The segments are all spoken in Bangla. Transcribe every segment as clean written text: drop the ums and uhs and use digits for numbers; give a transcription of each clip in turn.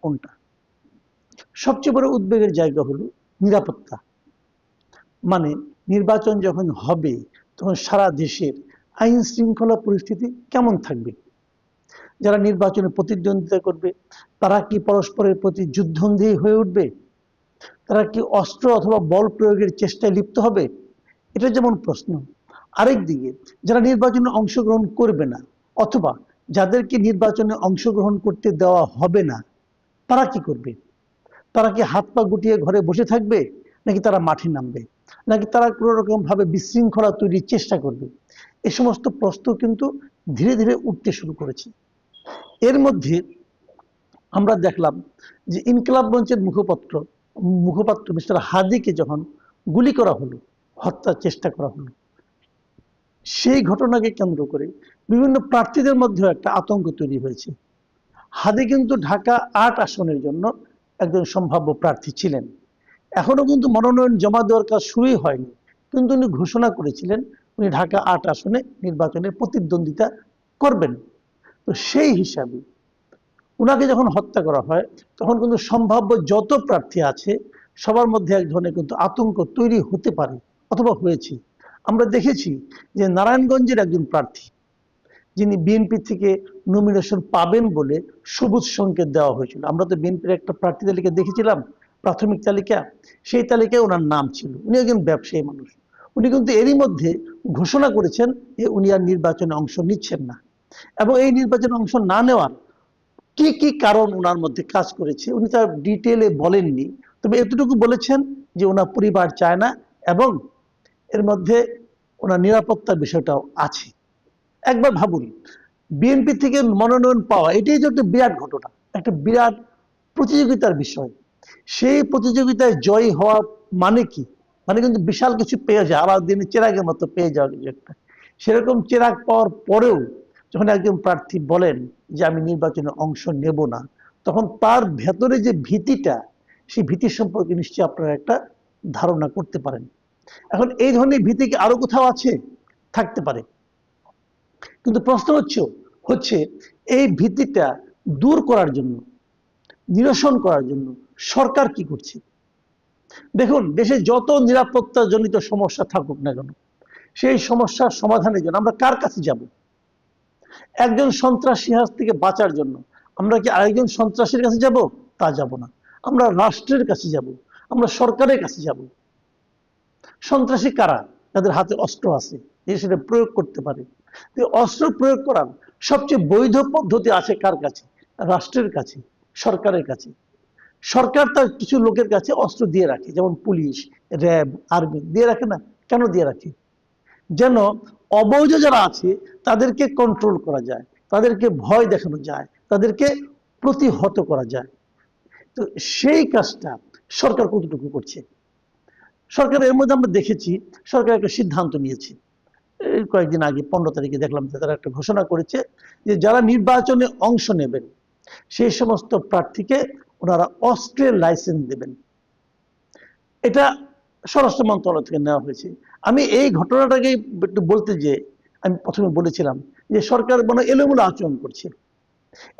কোনটা? সবচেয়ে বড় উদ্বেগের জায়গা হলো নিরাপত্তা। মানে নির্বাচন যখন হবে তখন সারা দেশের আইন শৃঙ্খলা পরিস্থিতি কেমন থাকবে? যারা নির্বাচনে প্রতিদ্বন্দ্বিতা করবে তারা কি পরস্পরের প্রতি যুদ্ধন্ধী হয়ে উঠবে? তারা কি অস্ত্র অথবা বল প্রয়োগের চেষ্টায় লিপ্ত হবে? এটা যেমন প্রশ্ন। আরেক দিকে যারা নির্বাচনে অংশগ্রহণ করবে না অথবা যাদেরকে নির্বাচনে অংশগ্রহণ করতে দেওয়া হবে না তারা কি করবে? তারা কি হাত পা গুটিয়ে ঘরে বসে থাকবে, নাকি তারা মাঠে নামবে, নাকি তারা কোনো রকম ভাবে বিশৃঙ্খলা তৈরির চেষ্টা করবে? এই সমস্ত প্রশ্ন কিন্তু ধীরে ধীরে উঠতে শুরু করেছে। এর মধ্যে আমরা দেখলাম যে ইনকিলাব মঞ্চের মুখপাত্র মিস্টার হাদিকে যখন গুলি করা হলো, হত্যার চেষ্টা করা হলো, সেই ঘটনাকে কেন্দ্র করে বিভিন্ন প্রার্থীদের মধ্যেও একটা আতঙ্ক তৈরি হয়েছে। হাদি কিন্তু ঢাকা ৮ আসনের জন্য একজন সম্ভাব্য প্রার্থী ছিলেন। এখনো কিন্তু মনোনয়ন জমা দেওয়ার কাজ শুরুই হয়নি, কিন্তু উনি ঘোষণা করেছিলেন উনি ঢাকা ৮ আসনে নির্বাচনে প্রতিদ্বন্দ্বিতা করবেন। তো সেই হিসাবে উনাকে যখন হত্যা করা হয় তখন কিন্তু সম্ভাব্য যত প্রার্থী আছে সবার মধ্যে এক ধরনের কিন্তু আতঙ্ক তৈরি হতে পারে অথবা হয়েছে। আমরা দেখেছি যে নারায়ণগঞ্জের একজন প্রার্থী যিনি বিএনপি থেকে নমিনেশন পাবেন বলে সবুজ সংকেত দেওয়া হয়েছিল। আমরা তো বিএনপির একটা প্রার্থী তালিকা দেখেছিলাম, প্রাথমিক তালিকা, সেই তালিকায় ওনার নাম ছিল। উনি একজন ব্যবসায়ী মানুষ, উনি কিন্তু এরই মধ্যে ঘোষণা করেছেন যে উনি আর নির্বাচনে অংশ নিচ্ছেন না। এবং এই নির্বাচনে অংশ না নেওয়ার কি কি কারণ ওনার মধ্যে কাজ করেছে উনি তার ডিটেলে বলেননি, তবে এতটুকু বলেছেন যে ওনার পরিবার চায় না এবং এর মধ্যে ওনার নিরাপত্তার বিষয়টাও আছে। একবার ভাবুন, বিএনপি থেকে মনোনয়ন পাওয়া এটাই যে একটা বিরাট ঘটনা, একটা বিরাট প্রতিযোগিতার বিষয়। সেই প্রতিযোগিতায় জয়ী হওয়া মানে কি? মানে কিন্তু বিশাল কিছু পেয়ে যায়, আলাউদ্দিনের চেরাগের মতো পেয়ে যাওয়া কিছু একটা। সেরকম চেরাগ পাওয়ার পরেও যখন একজন প্রার্থী বলেন যে আমি নির্বাচনে অংশ নেব না, তখন তার ভেতরে যে ভীতিটা, সেই ভীতি সম্পর্কে নিশ্চয়ই আপনারা একটা ধারণা করতে পারেন। এখন এই ধরনের ভীতি কি আরো কোথাও আছে? থাকতে পারে, কিন্তু প্রশ্ন হচ্ছে এই ভীতিটা দূর করার জন্য, নিরসন করার জন্য সরকার কি করছে? দেখুন, দেশে যত নিরাপত্তা জনিত সমস্যা থাকুক না কেন, সেই সমস্যার সমাধানের জন্য আমরা কার কাছে যাব? একজন সন্ত্রাসী হাত থেকে বাঁচার জন্য আমরা কি আরেকজন সন্ত্রাসীর কাছে যাব? তা যাব না, আমরা রাষ্ট্রের কাছে যাব, আমরা সরকারের কাছে যাব। সন্ত্রাসী কারা? যাদের হাতে অস্ত্র আছে, যে সেটা প্রয়োগ করতে পারে। অস্ত্র প্রয়োগ করার সবচেয়ে বৈধ পদ্ধতি আছে কার কাছে? রাষ্ট্রের কাছে, সরকারের কাছে। সরকার তার কিছু লোকের কাছে অস্ত্র দিয়ে রাখে, যেমন পুলিশ, র্যাব, আর্মি দিয়ে রাখে না? কেন দিয়ে রাখে? যেন অবৈধ যারা আছে তাদেরকে কন্ট্রোল করা যায়, তাদেরকে ভয় দেখানো যায়, তাদেরকে প্রতিহত করা যায়। তো সেই কাজটা সরকার কতটুকু করছে? সরকার এর মধ্যে আমরা দেখেছি সরকার একটা সিদ্ধান্ত নিয়েছে কয়েকদিন আগে, 15 তারিখে দেখলাম যে তারা একটা ঘোষণা করেছে যে যারা নির্বাচনে অংশ নেবেন সেই সমস্ত প্রার্থীকে ওনারা অস্ত্রের লাইসেন্স দেবেন। এটা স্বরাষ্ট্র মন্ত্রণালয় থেকে নেওয়া হয়েছে। আমি এই ঘটনাটাকে একটু বলতে যে আমি প্রথমে বলেছিলাম যে সরকার মনে এলোমেলো আচরণ করছে।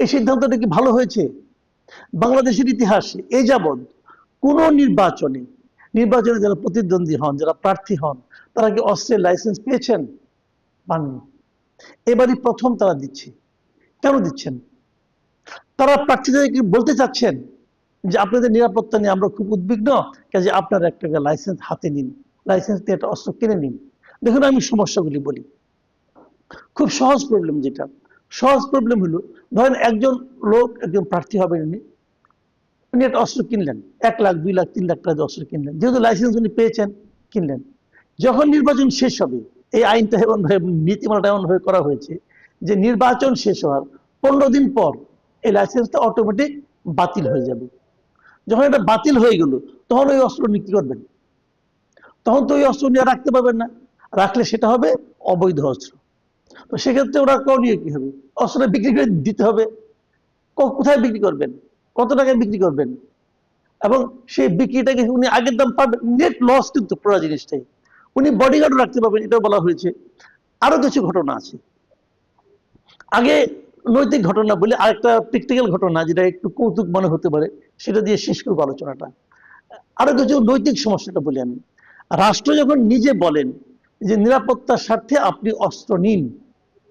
এই সিদ্ধান্তটা কি ভালো হয়েছে? বাংলাদেশের ইতিহাসে এই যাবৎ কোন নির্বাচনে যারা প্রতিদ্বন্দ্বী হন, যারা প্রার্থী হন, তারা কি অস্ত্রের লাইসেন্স পেয়েছেন? পাননি। এবারই প্রথম তারা দিচ্ছে। কেন দিচ্ছেন? তারা প্রার্থীদেরকে বলতে চাচ্ছেন যে আপনাদের নিরাপত্তা নিয়ে আমরা খুব উদ্বিগ্ন, কাজে আপনারা একটা লাইসেন্স হাতে নিন, লাইসেন্স দিয়ে একটা অস্ত্র কিনে নিন। দেখুন, আমি সমস্যাগুলি বলি। খুব সহজ প্রবলেম, যেটা সহজ প্রবলেম হলো, ধরেন একজন লোক, একজন প্রার্থী হবেন, উনি একটা অস্ত্র কিনলেন, 1 লাখ 2 লাখ 3 লাখ টাকা অস্ত্র কিনলেন, যেহেতু লাইসেন্স উনি পেয়েছেন, কিনলেন। যখন নির্বাচন শেষ হবে, এই আইনটা এমন ভাবে, নীতিমালাটা এমন ভাবে করা হয়েছে যে নির্বাচন শেষ হওয়ার 15 দিন পর এই লাইসেন্সটা অটোমেটিক বাতিল হয়ে যাবে। যখন এটা বাতিল হয়ে গেল, তখন ওই অস্ত্র নিয়ে কি করবেন? তখন তো ওই অস্ত্র নিয়ে রাখতে পারবেন না, রাখলে সেটা হবে অবৈধ অস্ত্র। তো সেক্ষেত্রে ওরা করণীয় কি হবে? অস্ত্রটা বিক্রি করে দিতে হবে। কোথায় বিক্রি করবেন? কত টাকায় বিক্রি করবেন? এবং সেই বিক্রিটাকে উনি আগের দাম পাবেন, নেট লস কিন্তু পুরো জিনিসটাই। উনি বডিগার্ডও রাখতে পারবেন, এটাও বলা হয়েছে। আরো কিছু ঘটনা আছে। আগে নৈতিক ঘটনা বলি, আরেকটা প্র্যাকটিক্যাল ঘটনা যেটা একটু কৌতুক মনে হতে পারে, সেটা দিয়ে শেষ করবো আলোচনাটা। আরো কিছু নৈতিক সমস্যাটা বলি আমি। রাষ্ট্র যখন নিজে বলেন যে নিরাপত্তার স্বার্থে আপনি অস্ত্র নিন,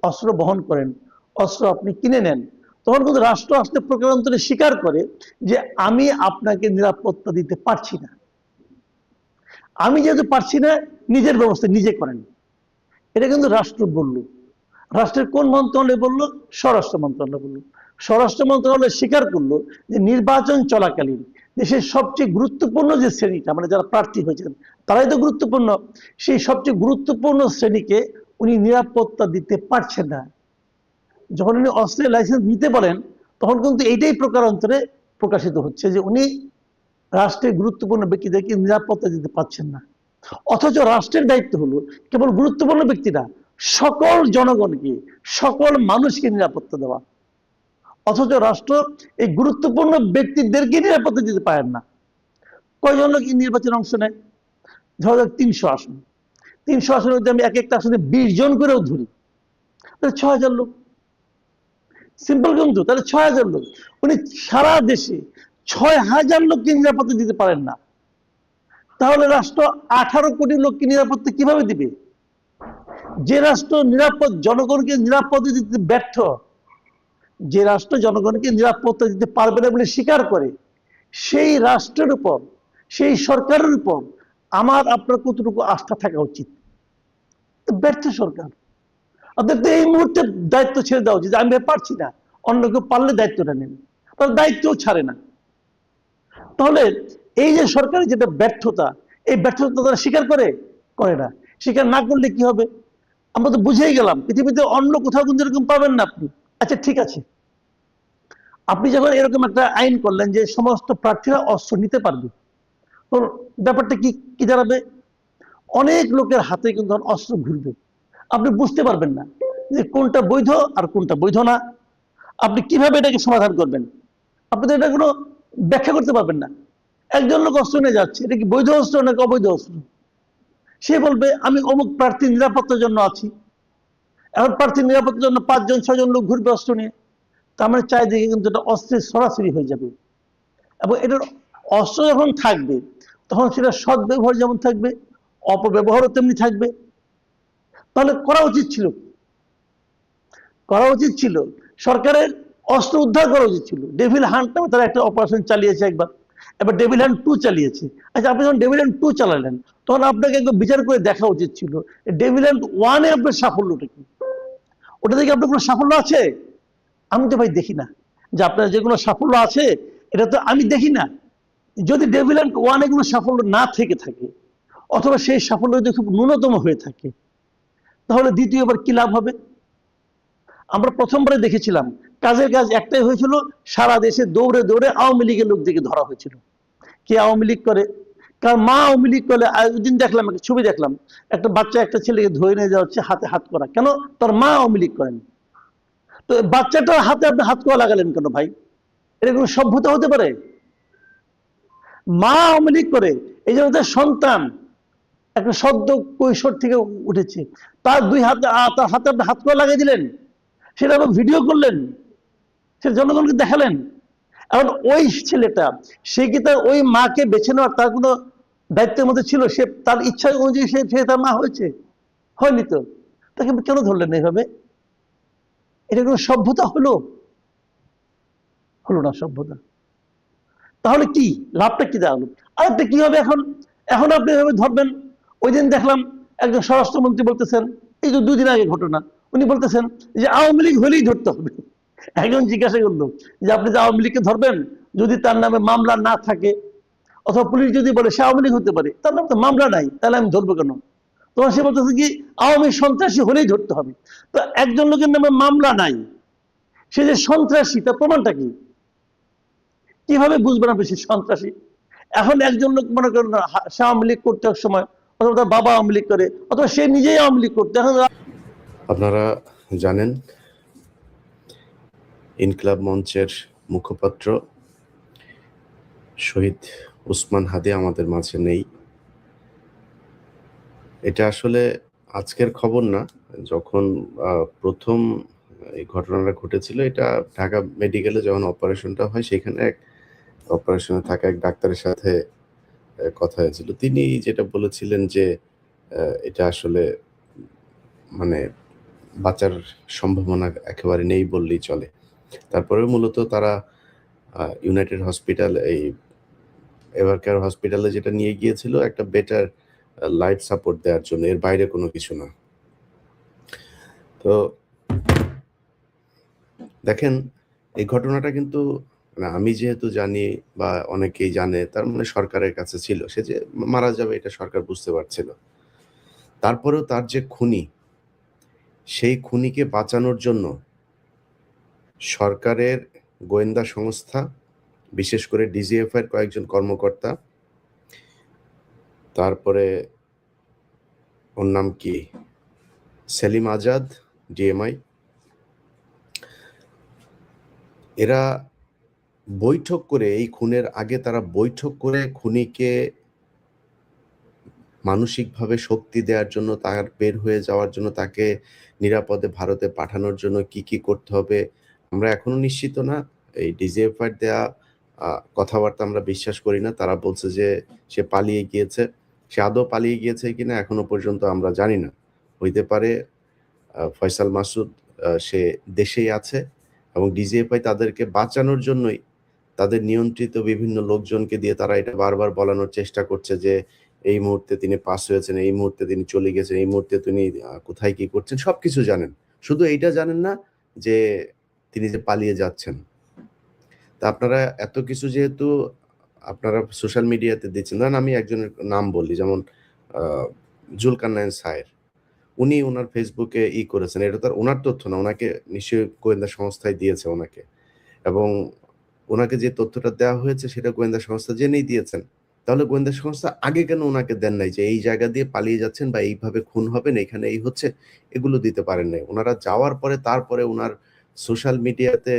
অস্ত্র বহন করেন, অস্ত্র আপনি কিনে নেন, তখন কিন্তু রাষ্ট্র আসলে প্রকারান্তরে স্বীকার করে যে আমি আপনাকে নিরাপত্তা দিতে পারছি না, আমি যেহেতু পারছি না নিজের ব্যবস্থা নিজে করেন। এটা কিন্তু রাষ্ট্র বলল। রাষ্ট্রের কোন মন্ত্রণালয় বলল? স্বরাষ্ট্র মন্ত্রণালয় বলল। স্বরাষ্ট্র মন্ত্রণালয় স্বীকার করলো যে নির্বাচন চলাকালীন দেশের সবচেয়ে গুরুত্বপূর্ণ যে শ্রেণীটা, মানে যারা প্রার্থী হয়েছেন তারাই তো গুরুত্বপূর্ণ, সেই সবচেয়ে গুরুত্বপূর্ণ শ্রেণীকে উনি নিরাপত্তা দিতে পারছেন না। যখন উনি অস্ত্রের লাইসেন্স নিতে বলেন তখন কিন্তু এইটাই প্রকারান্তরে প্রকাশিত হচ্ছে যে উনি রাষ্ট্রের গুরুত্বপূর্ণ ব্যক্তিদেরকে নিরাপত্তা দিতে পারছেন না। অথচ রাষ্ট্রের দায়িত্ব হলো কেবল গুরুত্বপূর্ণ ব্যক্তিরা, সকল জনগণকে, সকল মানুষকে নিরাপত্তা দেওয়া। অথচ রাষ্ট্র এই গুরুত্বপূর্ণ ব্যক্তিদেরকে নিরাপত্তা দিতে পারেন না। কয়জন লোক এই নির্বাচনে অংশ নেয়? ধরা যাক 300 আসন, 300 আসনের মধ্যে আমি এক একটা আসনে 20 জন করেও ধরি, তাহলে 6000 লোক। সিম্পল কিন্তু, তাহলে 6000 লোক। উনি সারা দেশে 6000 লোককে নিরাপত্তা দিতে পারেন না, তাহলে রাষ্ট্র 18 কোটি লোককে নিরাপত্তা কিভাবে দিবে? যে রাষ্ট্র জনগণকে নিরাপত্তা দিতে ব্যর্থ, যে রাষ্ট্র জনগণকে নিরাপত্তা দিতে পারবে না বলে স্বীকার করে, সেই রাষ্ট্রের উপর, সেই সরকারের উপর আমার আপনার কতটুকু আস্থা থাকা উচিত? ব্যর্থ সরকার। অর্থাৎ এই মুহূর্তে দায়িত্ব ছেড়ে দেওয়া উচিত, আমি পারছি না, অন্য কেউ পারলে দায়িত্বটা নেন। তার দায়িত্বও ছাড়ে না। তাহলে এই যে সরকারের যেটা ব্যর্থতা, এই ব্যর্থতা তারা স্বীকার করে না। স্বীকার না করলে কি হবে? আমরা তো বুঝেই গেলাম পৃথিবীতে অন্য কোথাও কিন্তু এরকম পাবেন না আপনি। আচ্ছা ঠিক আছে, আপনি যখন এরকম একটা আইন করলেন যে সমস্ত প্রার্থীরা অস্ত্র নিতে পারবে, তো ব্যাপারটা কি কি দাঁড়াবে? অনেক লোকের হাতে কিন্তু অস্ত্র ঘুরবে, আপনি বুঝতে পারবেন না যে কোনটা বৈধ আর কোনটা বৈধ না। আপনি কিভাবে এটাকে সমাধান করবেন? আপনি তো এটা কোনো ব্যাখ্যা করতে পারবেন না। একজন লোক অস্ত্র নিয়ে যাচ্ছে, এটা কি বৈধ অস্ত্র নাকি অবৈধ অস্ত্র? সে বলবে আমি অমুক প্রার্থীর নিরাপত্তার জন্য আছি। এখন প্রার্থীর নিরাপত্তার জন্য 5 জন 6 জন লোক ঘুরবে অস্ত্র নিয়ে, তার মানে চারিদিকে কিন্তু এটা অস্ত্রের সরাসরি হয়ে যাবে। এবং এটার অস্ত্র যখন থাকবে তখন সেটা সদ্ব্যবহার যেমন থাকবে, অপব্যবহারও তেমনি থাকবে। তাহলে করা উচিত ছিল সরকারের অস্ত্র উদ্ধার করা উচিত ছিল। ডেভিল হান্ট নামে তারা একটা অপারেশন চালিয়েছে একবার, এবার ডেভিল হান্ট 2 চালিয়েছে। আচ্ছা, আপনি যখন ডেভিল হান্ট 2 চালালেন তখন আপনাকে একবার বিচার করে দেখা উচিত ছিল ডেভিল হান্ট 1-এ আপনার সাফল্যটা কি? ওটা থেকে আপনার কোনো সাফল্য আছে? আমি তো ভাই দেখি না যে আপনার যেগুলো সাফল্য আছে, এটা তো আমি দেখি না। যদি ডেভিল হান্ট 1-এ কোনো সাফল্য না থেকে থাকে, অথবা সেই সাফল্য যদি খুব ন্যূনতম হয়ে থাকে, তাহলে দ্বিতীয়বার কি লাভ হবে? আমরা প্রথমবারে দেখেছিলাম কাজের কাজ একটাই হয়েছিল, সারা দেশে দৌড়ে দৌড়ে আওয়ামী লীগের লোকদেরকে ধরা হয়েছিল। কে আওয়ামী লীগ করে? কারণ মা আওয়ামী লীগ করলে, ওই দিন দেখলাম একটা ছবি দেখলাম, একটা বাচ্চা একটা ছেলেকে ধরে নিয়ে যাওয়া হচ্ছে হাতে হাত করা, কেন? তার মা আওয়ামী লীগ করেন। তো বাচ্চাটার হাতে আপনি হাত করা লাগালেন কেন ভাই? এটা কোনো সভ্যতা হতে পারে? মা আওয়ামী লীগ করে, এই জন্য তার সন্তান একটা সদ্য কৈশোর থেকে উঠেছে, তার তার হাতে আপনি হাত করা লাগিয়ে দিলেন, সেটা আবার ভিডিও করলেন, সেটা জনগণকে দেখালেন। এখন ওই ছেলেটা, সে কি তার ওই মাকে বেছে নেওয়ার তার কোনো দায়িত্বের মধ্যে ছিল? সে তার ইচ্ছা অনুযায়ী সে তার মা হয়েছে? হয়নি তো। তাকে কেন ধরলেন এইভাবে? এটা কোনো সভ্যতা হলো? হলো না সভ্যতা। তাহলে কি লাভটা কি দাঁড়ালো? আরেকটা কি হবে এখন? এখন আপনি এভাবে ধরবেন। ওই দিন দেখলাম একজন স্বরাষ্ট্রমন্ত্রী বলতেছেন, এই যে 2 দিন আগে ঘটনা, উনি বলতেছেন যে আওয়ামী লীগ হলেই ধরতে হবে। একজন জিজ্ঞাসা করলো যে আপনি যে আওয়ামী লীগকে ধরবেন যদি তার নামে মামলা না থাকে, অথবা পুলিশ যদি বলে সে আওয়ামী লীগ হতে পারে, তার নামে তো মামলা নাই, তাহলে আমি ধরবো কেন? তখন সে বলতেছে কি আওয়ামী সন্ত্রাসী হলেই ধরতে হবে। তো একজন লোকের নামে মামলা নাই, সে যে সন্ত্রাসী তার প্রমাণটা কি? কিভাবে বুঝবেন আপনি সে সন্ত্রাসী? এখন একজন লোক মনে করেন সে আওয়ামী লীগ করতে এক সময়, অথবা তার বাবা আওয়ামী লীগ করে, অথবা সে নিজেই আওয়ামী লীগ করতে। এখন আপনারা জানেন ইনকিলাব মঞ্চের মুখপাত্র শহীদ ওসমান হাদি আমাদের মাঝে নেই। এটা আসলে আজকের খবর না। যখন প্রথম এই ঘটনাটা ঘটেছিল, এটা ঢাকা মেডিকেলে যখন অপারেশনটা হয় সেখানে এক অপারেশনে থাকা এক ডাক্তারের সাথে কথা হয়েছিল। তিনি যেটা বলেছিলেন যে এটা আসলে মানে বাঁচার সম্ভাবনা একেবারে নেই বললেই চলে। তারপরেও মূলত তারা ইউনাইটেড হসপিটাল, এই এভারকেয়ার হসপিটালে যেটা নিয়ে গিয়েছিল একটা বেটার লাইফ সাপোর্ট দেওয়ার জন্য, এর বাইরে কোনো কিছু না। তো দেখেন, এই ঘটনাটা কিন্তু মানে আমি যেহেতু জানি বা অনেকেই জানে, তার মানে সরকারের কাছে ছিল। সে যে মারা যাবে এটা সরকার বুঝতে পারছিল। তারপরেও তার যে খুনি, সেই খুনিকে বাঁচানোর জন্য সরকারের গোয়েন্দা সংস্থা, বিশেষ করে ডিজিএফআই এর কয়েকজন কর্মকর্তা, তারপরে ওর নাম কি, সেলিম আজাদ, ডিএমআই, এরা বৈঠক করে, এই খুনের আগে তারা বৈঠক করে খুনিকে মানসিকভাবে শক্তি দেওয়ার জন্য, তার বের হয়ে যাওয়ার জন্য, তাকে নিরাপদে ভারতে পাঠানোর জন্য কি কি করতে হবে আমরা এখনো নিশ্চিত না। এই ডিজিএফআই দেয়া কথাবার্তা আমরা বিশ্বাস করি না। তারা বলছে যে সে পালিয়ে গিয়েছে। সে আদৌ পালিয়ে গিয়েছে কিনা এখনো পর্যন্ত আমরা জানি না। হইতে পারে ফয়সাল মাসুদ সে দেশেই আছে এবং ডিজিএফআই তাদেরকে বাঁচানোর জন্যই তাদের নিয়ন্ত্রিত বিভিন্ন লোকজনকে দিয়ে তারা এটা বারবার বলানোর চেষ্টা করছে যে এই মুহূর্তে তিনি পাস হয়েছেন, এই মুহূর্তে তিনি চলে গেছেন, এই মুহূর্তে তিনি কোথায় কি করছেন সবকিছু জানেন। শুধু এইটা জানেন না যে তিনি যে পালিয়ে যাচ্ছেন। তা আপনারা এত কিছু যেহেতু আপনারা সোশ্যাল মিডিয়াতে দিচ্ছেন, ধরেন আমি একজনের নাম বলি, যেমন জুলকারনাইন সায়ের, উনি ওনার ফেসবুকে করেছেন, এটা তো আর ওনার তথ্য না, ওনাকে নিশ্চয়ই গোয়েন্দা সংস্থায় দিয়েছে ওনাকে, এবং ওনাকে যে তথ্যটা দেওয়া হয়েছে সেটা গোয়েন্দা সংস্থা জেনেই দিয়েছেন। তাহলে গোয়েন্দা সংস্থা আগে কেন ওনাকে দেন নাই যে এই জায়গা দিয়ে পালিয়ে যাচ্ছেন বা এইভাবে খুন হবেন, এখানে এই হচ্ছে, এগুলো দিতে পারেন নাই। ওনারা যাওয়ার পরে তারপরে ওনার সোশ্যাল মিডিয়াতে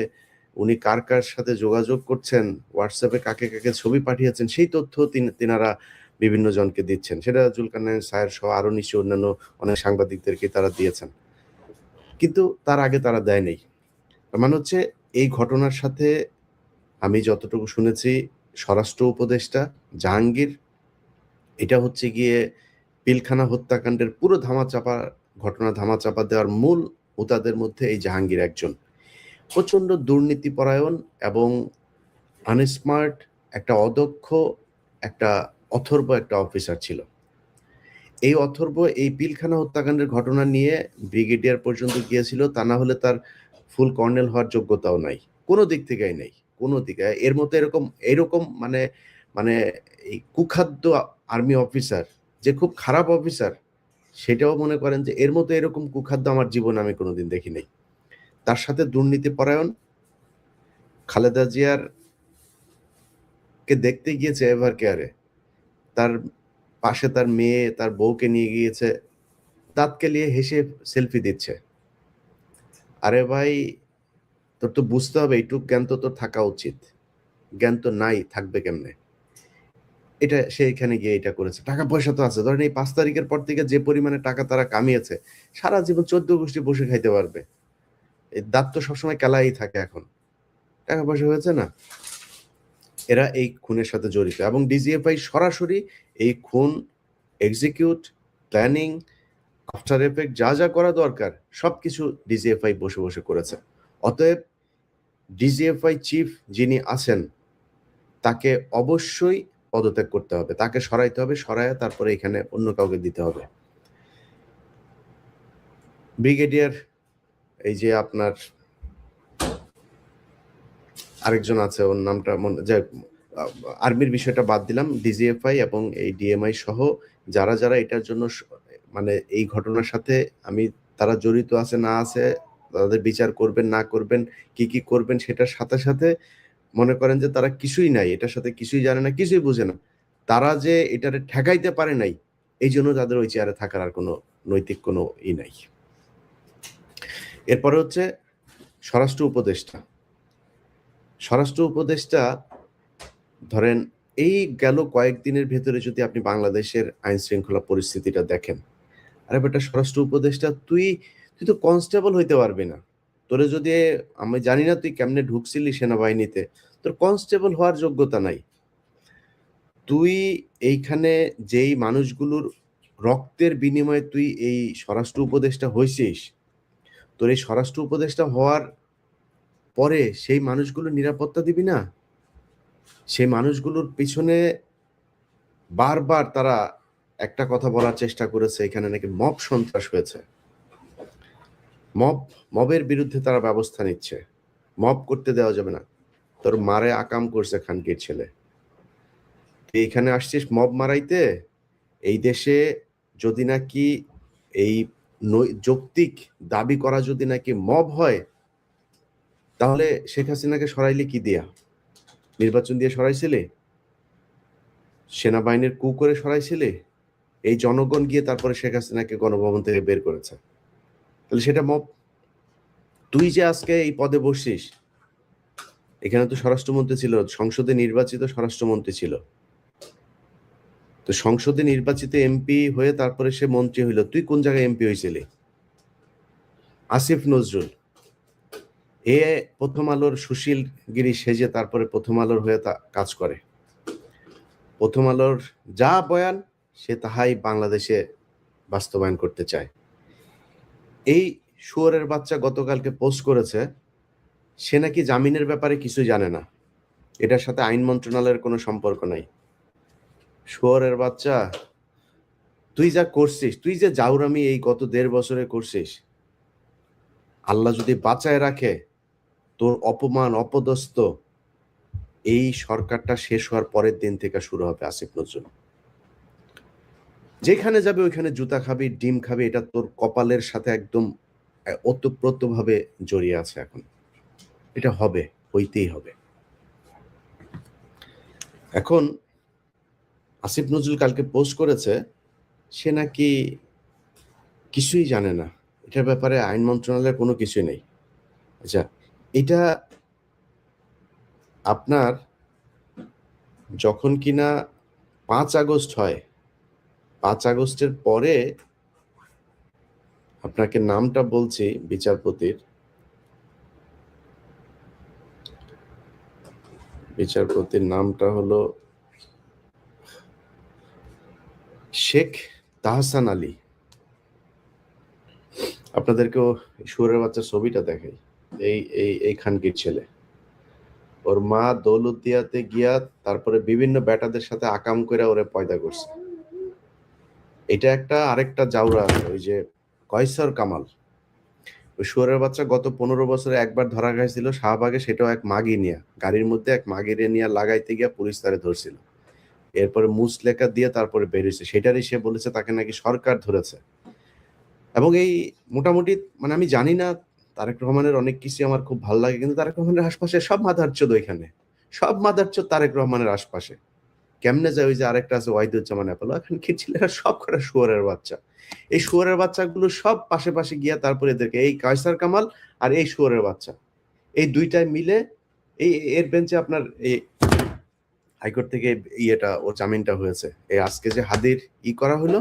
উনি কার কার সাথে যোগাযোগ করছেন, হোয়াটসঅ্যাপে কাকে কাকে ছবি পাঠিয়েছেন, সেই তথ্য তিনারা বিভিন্ন জনকে দিচ্ছেন। সেটা জুলকারনাইন সায়ের সহ আরো নিশ্চয়ই অন্যান্য অনেক সাংবাদিকদেরকে তারা দিয়েছেন, কিন্তু তার আগে তারা দেয় নাই। তার মানে হচ্ছে এই ঘটনার সাথে আমি যতটুকু শুনেছি, স্বরাষ্ট্র উপদেষ্টা জাহাঙ্গীর, এটা হচ্ছে গিয়ে পিলখানা হত্যাকাণ্ডের পুরো ঘটনা ধামাচাপা দেওয়ার মূল হোতাদের মধ্যে এই জাহাঙ্গীর একজন। প্রচণ্ড দুর্নীতিপরায়ণ এবং আনস্মার্ট, একটা অদক্ষ, একটা অথর্ব একটা অফিসার ছিল। এই অথর্ব এই পিলখানা হত্যাকাণ্ডের ঘটনা নিয়ে ব্রিগেডিয়ার পর্যন্ত গিয়েছিল, তা না হলে তার ফুল কর্নেল হওয়ার যোগ্যতাও নাই, কোনো দিক থেকেই নেই, কোনো দিকে। এর মতো এরকম মানে মানে এই কুখাদ্য আর্মি অফিসার, যে খুব খারাপ অফিসার, সেটাও মনে করেন যে এর মতো এরকম কুখাদ্য আমার জীবনে আমি কোনোদিন দেখি নাই। তার সাথে দুর্নীতি পরায়ণ, খালেদা জিয়ার কে দেখতে গিয়েছে এভার কেয়ারে, তার পাশে তার মেয়ে তার বউকে নিয়ে গিয়েছে, দাঁত কেলিয়ে হেসে সেলফি দিচ্ছে। আরে ভাই, তোর তো বুঝতে হবে, এইটুক জ্ঞান তো তোর থাকা উচিত, জ্ঞান তো নাই, থাকবে কেমনে? এটা সে এখানে গিয়ে এটা করেছে, টাকা পয়সা তো আছে। ধরেন এই 5 তারিখের পর থেকে যে পরিমাণে টাকা তারা কামিয়েছে, সারা জীবন 14 গোষ্ঠী বসে খাইতে পারবে। এই দাঁত তো সবসময় কেলাই থাকে। এখন টাকা পয়সা হয়েছে না, এরা এই খুনের সাথে জড়িত, এবং ডিজিএফআই সরাসরি এই খুন এক্সিকিউট, প্ল্যানিং, আফটার এফেক্ট, যা যা করা দরকার সবকিছু ডিজিএফআই বসে বসে করেছে। অতএব ডিজিএফআই চিফ যিনি আছেন তাকে অবশ্যই পদত্যাগ করতে হবে, তাকে সরাইতে হবে, সরাইয়া তারপরে এখানে অন্য কাউকে দিতে হবে। ব্রিগেডিয়ার, এই যে আপনার আরেকজন আছে, ওর নামটা যে আর্মির বিষয়টা বাদ দিলাম, ডিজিএফআই এবং এই ডিএমআই সহ যারা যারা এটার জন্য মানে এই ঘটনার সাথে আমি তারা জড়িত আছে না আছে, তাদের বিচার করবেন না করবেন, কি কি করবেন, সেটার সাথে সাথে মনে করেন যে তারা কিছুই নাই, এটার সাথে কিছুই জানে না, কিছুই বুঝে না, তারা যে এটারে ঠেকাইতে পারে নাই, এই জন্য তাদের ওই চেয়ারে থাকার আর কোনো নৈতিক কোনো নাই। এরপরে হচ্ছে স্বরাষ্ট্র উপদেষ্টা। স্বরাষ্ট্র উপদেষ্টা ধরেন এই গেল কয়েকদিনের ভেতরে যদি আপনি বাংলাদেশের আইন শৃঙ্খলা পরিস্থিতিটা দেখেন, আরে বেটা স্বরাষ্ট্র উপদেষ্টা, তুই তো কনস্টেবল হইতে পারবি না, তোরে যদি, আমি জানি না তুই কেমনে ঢুকছিলি সেনাবাহিনীতে, তোর কনস্টেবল হওয়ার যোগ্যতা নাই। তুই এইখানে যেই মানুষগুলোর রক্তের বিনিময়ে তুই এই স্বরাষ্ট্র উপদেষ্টা হয়েছিস, তোর এই স্বরাষ্ট্র উপদেষ্টা হওয়ার পরে সেই মানুষগুলো নিরাপত্তা দিবি না? সেই মানুষগুলোর পিছনে বারবার তারা একটা কথা বলার চেষ্টা করেছে, এখানে নাকি মব সন্ত্রাস হয়েছে, মবের বিরুদ্ধে তারা ব্যবস্থা নিচ্ছে, মব করতে দেওয়া যাবে না। তোর মারে আকাম করছে খানকির ছেলে, তুই এখানে আসছিস মব মারাইতে। এই দেশে যদি নাকি এই যৌক্তিক দাবি করা যদি নাকি মব হয়, তাহলে শেখ হাসিনাকে সরাইলে কি দিয়া? নির্বাচন দিয়ে সরাইছিলে? সেনাবাহিনীর কু করে সরাইছিলে? এই জনগণ গিয়ে তারপরে শেখ হাসিনাকে গণভবন থেকে বের করেছে, তাহলে সেটা মব। তুই যে আজকে এই পদে বসছিস, এখানে তো স্বরাষ্ট্রমন্ত্রী ছিল, সংসদে নির্বাচিত স্বরাষ্ট্রমন্ত্রী ছিল, তো সংসদে নির্বাচিত এমপি হয়ে তারপরে সে মন্ত্রী হইল। তুই কোন জায়গায় এমপি হয়েছিলি? আসিফ নজরুল এ প্রথম আলোর সুশীল গিরি সেজে তারপরে প্রথম আলোর হয়ে কাজ করে, প্রথম আলোর যা বয়ান সে তাহাই বাংলাদেশে বাস্তবায়ন করতে চায়। এই শুয়োরের বাচ্চা গতকালকে পোস্ট করেছে সে নাকি জামিনের ব্যাপারে কিছু জানে না, এটার সাথে আইন মন্ত্রণালয়ের কোনো সম্পর্ক নাই। শুয়োরের বাচ্চা, তুই যা করছিস, তুই যে জাউরামি এই গত 1.5 বছরে করছিস, আল্লাহ যদি বাঁচায় রাখে, তোর অপমান অপদস্থ এই সরকারটা শেষ হওয়ার পরের দিন থেকে শুরু হবে। আসিফ নজরুল যেখানে যাবে ওইখানে জুতা খাবি, ডিম খাবি, এটা তোর কপালের সাথে একদম ওতপ্রোতভাবে জড়িয়ে আছে। এখন এটা হবে, হইতেই হবে। এখন আসিফ নজরুল কালকে পোস্ট করেছে সে নাকি কিছুই জানে না, এটার ব্যাপারে আইন মন্ত্রণালয়ের কোনো কিছুই নেই। আচ্ছা, এটা আপনার যখন কিনা 5 আগস্ট হয়, 5 আগস্টের পরে আপনাকে নামটা বলছি বিচারপতির নামটা হলো শেখ তাহসান আলী। আপনাদেরকেও শুয়োরের বাচ্চার ছবিটা দেখাই। এই খানকির ছেলে, ওর মা দৌলতদিয়াতে গিয়া তারপরে বিভিন্ন বেটাদের সাথে আকাম করে ওরে পয়দা করছে। এটা একটা আরেকটা জাউরা, ওই যে কয়সর কামাল, ওই শুয়োরের বাচ্চা গত 15 বছরে একবার ধরা গেছিল শাহবাগে, সেটাও এক মাগি নিয়ে, গাড়ির মধ্যে এক মাগিরে নিয়ে লাগাইতে গিয়া পুলিশ তারে ধরছিল, এরপরে মুসলেখা দিয়ে তারপরে বেরিয়েছে, সেটারই সে বলেছে তাকে নাকি সরকার ধরেছে। এবং এই মোটামুটি মানে আমি জানি না, তারেক রহমানের অনেক কিছু আমার খুব ভালো লাগে, কিন্তু তারেক রহমানের আশপাশে সব মাদারচোদ, ওইখানে সব মাদারচোদ তারেক রহমানের আশপাশে। কেমনে যায়? ওই যে আরেকটা আছে ওয়াহিদুজ্জামান অ্যাপেলো, এখন কি ছেলেরা সব কটা শুয়োরের বাচ্চা। এই শুয়োরের বাচ্চাগুলো সব পাশে পাশে গিয়া তারপরে এদেরকে, এই কায়সার কামাল আর এই শুয়োরের বাচ্চা, এই দুইটাই মিলে এই এর বেঞ্চে আপনার এই হাইকোর্ট থেকে ইয়েটা ও জামিনটা হয়েছে। এই আজকে যে হাদির করা হলো,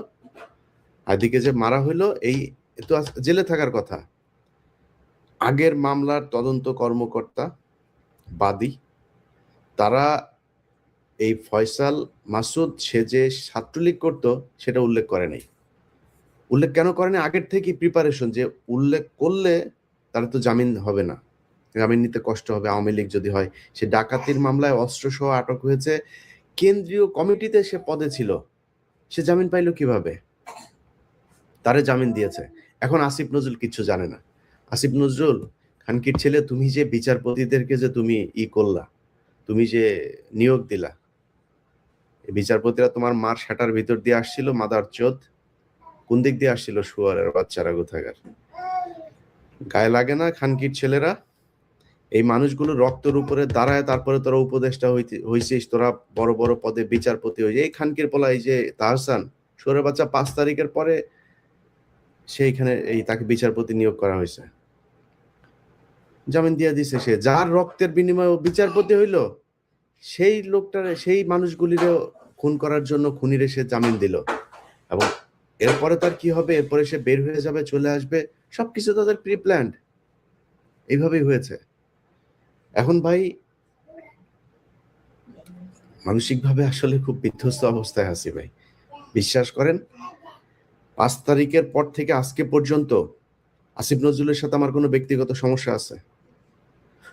হাদিকে যে মারা হলো, এই তো জেলে থাকার কথা। আগের মামলার তদন্ত কর্মকর্তা বাদী, তারা এই ফয়সাল মাসুদ সে যে ছাত্রলীগ করতো সেটা উল্লেখ করে নাই। উল্লেখ কেন করে নাই? আগের থেকে প্রিপারেশন, যে উল্লেখ করলে তারা তো জামিন হবে না, জামিন নিতে কষ্ট হবে আওয়ামী লীগ যদি হয়। সে ডাকাতির মামলায় অস্ত্রসহ আটক হয়েছে, কেন্দ্রীয় কমিটিতে সে পদে ছিল, সে জামিন পাইল কিভাবে? তারে জামিন দিয়েছে। এখন আসিফ নজরুল কিচ্ছু জানে না। আসিফ নজরুল খানকির ছেলে, তুমি যে বিচারপতিদেরকে যে তুমি করলা, তুমি যে নিয়োগ দিলা, বিচারপতিরা তোমার মার শাটার ভিতর দিয়ে আসছিল, মাদার চোদ কোন দিক দিয়ে আসছিল? শুয়ারের বাচ্চারা কোথাকার, গায়ে লাগে না খানকির ছেলেরা? এই মানুষগুলো রক্তের উপরে দাঁড়ায় তারপরে তোরা উপদেষ্টা হইছিস, তোরা বড় বড় পদে বিচারপতি হয়েছে। এই খানকির পোলা, এই যে তাহসান, শুয়ারের বাচ্চা 5 তারিখের পরে সেইখানে এই তাকে বিচারপতি নিয়োগ করা হয়েছে, জামিন দিয়ে দিছে। সে যার রক্তের বিনিময়ে বিচারপতি হইল, সেই লোকটারে, সেই মানুষগুলিরও খুন করার জন্য খুনিরে সে জামিন দিল। এবং এরপরে তার কি হবে? এরপরে সে বের হয়ে যাবে, চলে আসবে, সবকিছু তাদের প্রি প্ল্যান্ড। এইভাবেই হয়েছে। এখন ভাই মানসিকভাবে আসলে খুব বিধ্বস্ত অবস্থায় আছি ভাই। বিশ্বাস করেন 5 তারিখের পর থেকে আজকে পর্যন্ত আসিফ নজরুলের সাথে আমার কোনো ব্যক্তিগত সমস্যা আছে,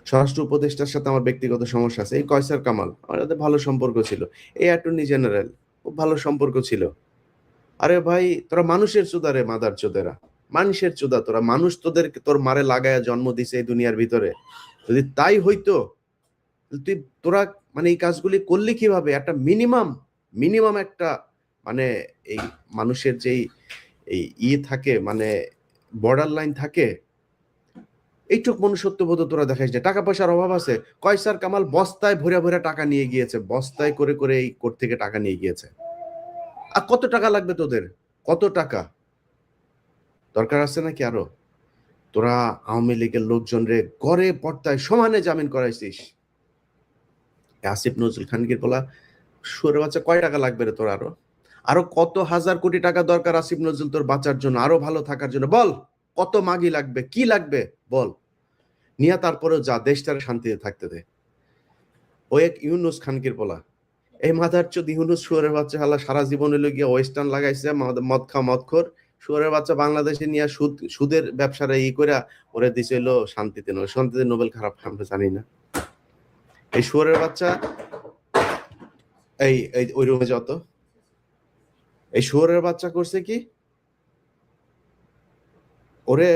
স্বরাষ্ট্র উপদেষ্টার সাথে আমার ব্যক্তিগত সমস্যা আছে, এই কয়সার কামাল আমার সাথে ভালো সম্পর্ক ছিল, এই অ্যাটর্নি জেনারেল খুব ভালো সম্পর্ক ছিল। আরে ভাই তোরা মানুষের চোদা রে, মাদার চোদেরা, মানুষের চোদা তোরা, মানুষ তোর মারে লাগায়া জন্ম দিছে এই দুনিয়ার ভিতরে। যদি তাই হইতো তুই তোরা মানে এই কাজগুলি করলি কিভাবে? একটা মিনিমাম একটা মানে এই মানুষের যেই এই থাকে মানে বর্ডার লাইন থাকে, এইটুক মনুষ্যত্ববোধ তোরা দেখাইস যে টাকা পয়সার অভাব আছে। কয়সার কামাল বস্তায় ভরে ভরে টাকা নিয়ে গিয়েছে, বস্তায় করে করে এই কোর্ট থেকে টাকা নিয়ে গিয়েছে। আর কত টাকা লাগবে তোদের? কত টাকা দরকার আছে নাকি আরো? তোরা আওয়ামী লীগের লোকজন রে গড়ে পর্দায় সমানে জামিন করাইছিস। আসিফ নজরুল খানকে বলা সুরে বাচ্চা, কয় টাকা লাগবে রে তোর? আরো কত হাজার কোটি টাকা দরকার আসিফ নজরুল তোর বাঁচার জন্য, আরো ভালো থাকার জন্য? বল কত মাগি লাগবে, কি লাগবে বল, নিয়ে তারপরেও যা, দেশটারে শান্তিতে থাকতে দে। ও এক ইউনুস খানকির বলা, এই মাথার চোদ ইউনুস শুয়ারের বাচ্চা হালা সারা জীবন হইলো গিয়ে ওয়েস্টার্ন লাগাইছে, মদ খা মদখোর শুয়ারের বাচ্চা বাংলাদেশে নিয়ে সুদের ব্যবসারে করে ওরে দিছিল শান্তিতে, শান্তিতে নোবেল খারাপ আমরা জানি না। এই শুয়ারের বাচ্চা এই ওই রুমে যত এই শুয়ারের বাচ্চা করছে কি, ওরে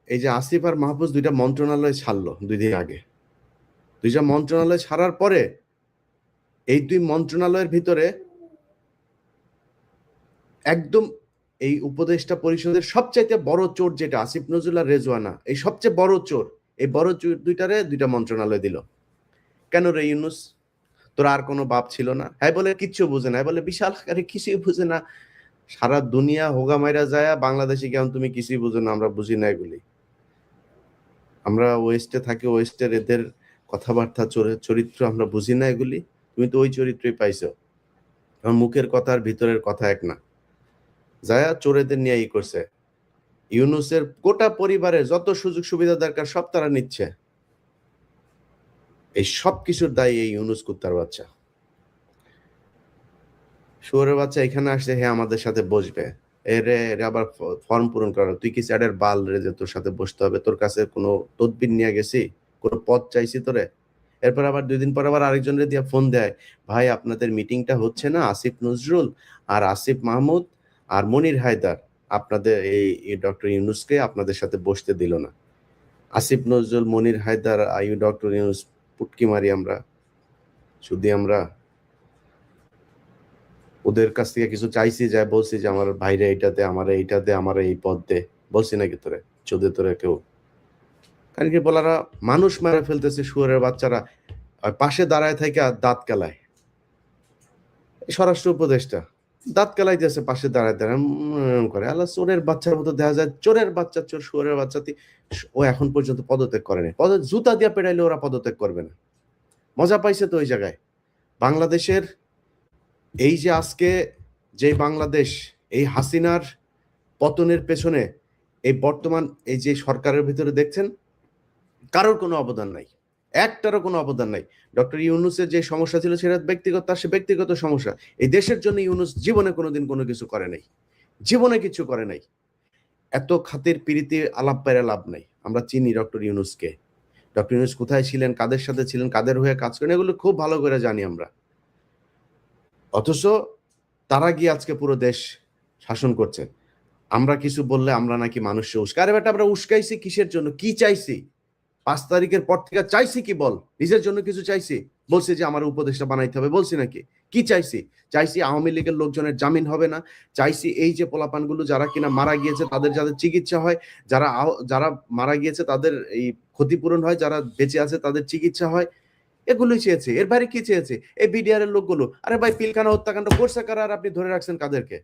এই যে আসিফ আর মাহফুজ দুইটা মন্ত্রণালয় ছাড়লো 2 দিন আগে। দুইটা মন্ত্রণালয় ছাড়ার পরে এই 2 মন্ত্রণালয়ের ভিতরে একদম এই উপদেষ্টা পরিষদের সবচাইতে বড় চোর যেটা আসিফ নজরুল আর রেজওয়ানা, এই সবচেয়ে বড় চোর, এই বড় চোর দুইটারে 2টা মন্ত্রণালয় দিল। কেন রে ইউনুস, তোর আর কোনো বাপ ছিল না? হ্যাঁ বলে কিচ্ছু বুঝে না, বলে বিশাল আকারে কিছুই বুঝে না, সারা দুনিয়া হোগা মাইরা যায়, বাংলাদেশে কেমন তুমি কিছুই বুঝো না, আমরা বুঝি না এগুলি, আমরা ওয়েস্টে থাকি, ওয়েস্টের এদের কথাবার্তা চরিত্র আমরা বুঝি না এগুলি। তুমি তো ওই চরিত্রই পাইছো, আমার মুখের কথা আর ভিতরের কথা এক না। যায়া চোরেদের নিয়ে করছে, ইউনুসের গোটা পরিবারে যত সুযোগ সুবিধা দরকার সব তারা নিচ্ছে। এই সব কিছুর দায়ী এই ইউনুস কুত্তার বাচ্চা, শুয়োরের বাচ্চা এখানে আসছে, হ্যাঁ আমাদের সাথে বসবে, এরে আবার ফর্ম পূরণ করা, তুই কি স্যারের বাল রে যে তোর সাথে বসতে হবে? তোর কাছে কোনো তদবির নিয়ে গেছি, কোনো পদ চাইছি তোরে? এরপর আবার 2 দিন পর আবার আরেকজনের দিয়ে ফোন দেয়, ভাই আপনাদের মিটিংটা হচ্ছে না, আসিফ নজরুল আর আসিফ মাহমুদ আর মনির হায়দার আপনাদের এই ডক্টর ইউনুসকে আপনাদের সাথে বসতে দিল না। আসিফ নজরুল, মনির হায়দার, আইউ ডক্টর ইউনুস পুটকি মারি আমরা, শুধু আমরা ওদের কাছ থেকে কিছু চাইছি, যায় বলছি যে আমার ভাইরে এইটাতে, আমার এইটাতে, আমার এই পদ দে, বলছি নাকি তোরে চোদে তোরে কেউ? কারণ কি বলারা মানুষ মারা ফেলতেছে, শুয়োরের বাচ্চারা পাশে দাঁড়ায় থেকে দাঁত কেলায়। স্বরাষ্ট্র উপদেষ্টা দাঁত কেলাইতেছে পাশে দাঁড়ায় দাঁড়ায় করে, আল্লাহ চোরের বাচ্চার মতো দেখা যায়, চোরের বাচ্চা, চোর শুয়োরের বাচ্চা। ও এখন পর্যন্ত পদত্যাগ করেনি, জুতা দিয়া পেড়াইলে ওরা পদত্যাগ করবে না। মজা পাইছে তো ওই জায়গায়। বাংলাদেশের এই যে আজকে যে বাংলাদেশ, এই হাসিনার পতনের পেছনে এই বর্তমান এই যে সরকারের ভিতরে দেখছেন কারোর কোনো অবদান নাই, একটারও কোনো অবদান নাই। ডক্টর ইউনুসের যে সমস্যা ছিল সেটা ব্যক্তিগত, তার সে ব্যক্তিগত সমস্যা। এই দেশের জন্য ইউনুস জীবনে কোনোদিন কোনো কিছু করে নাই, জীবনে কিছু করে নাই। এত খাতির পিরিতি আলাপ পেরে লাভ নাই। আমরা চিনি ডক্টর ইউনুসকে, ডক্টর ইউনুস কোথায় ছিলেন, কাদের সাথে ছিলেন, কাদের হয়ে কাজ করেন, এগুলো খুব ভালো করে জানি আমরা। অথচ তারা গিয়ে আজকে পুরো দেশ শাসন করছে। আমরা কিছু বললে আমরা নাকি মানুষকে উস্কাই। আরে বেটা, আমরা উস্কাইছি কিসের জন্য? কি চাইছি? 5 তারিখের পর থেকে চাইছি কি বল? নিজের জন্য কিছু চাইছি? বলছি যে আমার উপদেষ্টা বানাইতে হবে, বলছি নাকি? কি চাইছি? চাইছি আওয়ামী লীগের লোকজনের জামিন হবে না, চাইছি এই যে পোলাপানগুলো যারা কিনা মারা গিয়েছে তাদের যাদের চিকিৎসা হয়, যারা মারা গিয়েছে তাদের এই ক্ষতিপূরণ হয়, যারা বেঁচে আছে তাদের চিকিৎসা হয়, এগুলোই চেয়েছে। এর বাইরে কি চেয়েছে? এই বিডিআর এর লোকগুলো, আরে ভাই পিলখানা হত্যাকাণ্ড করছে কারা, আর আপনি ধরে রাখছেন কাদেরকে?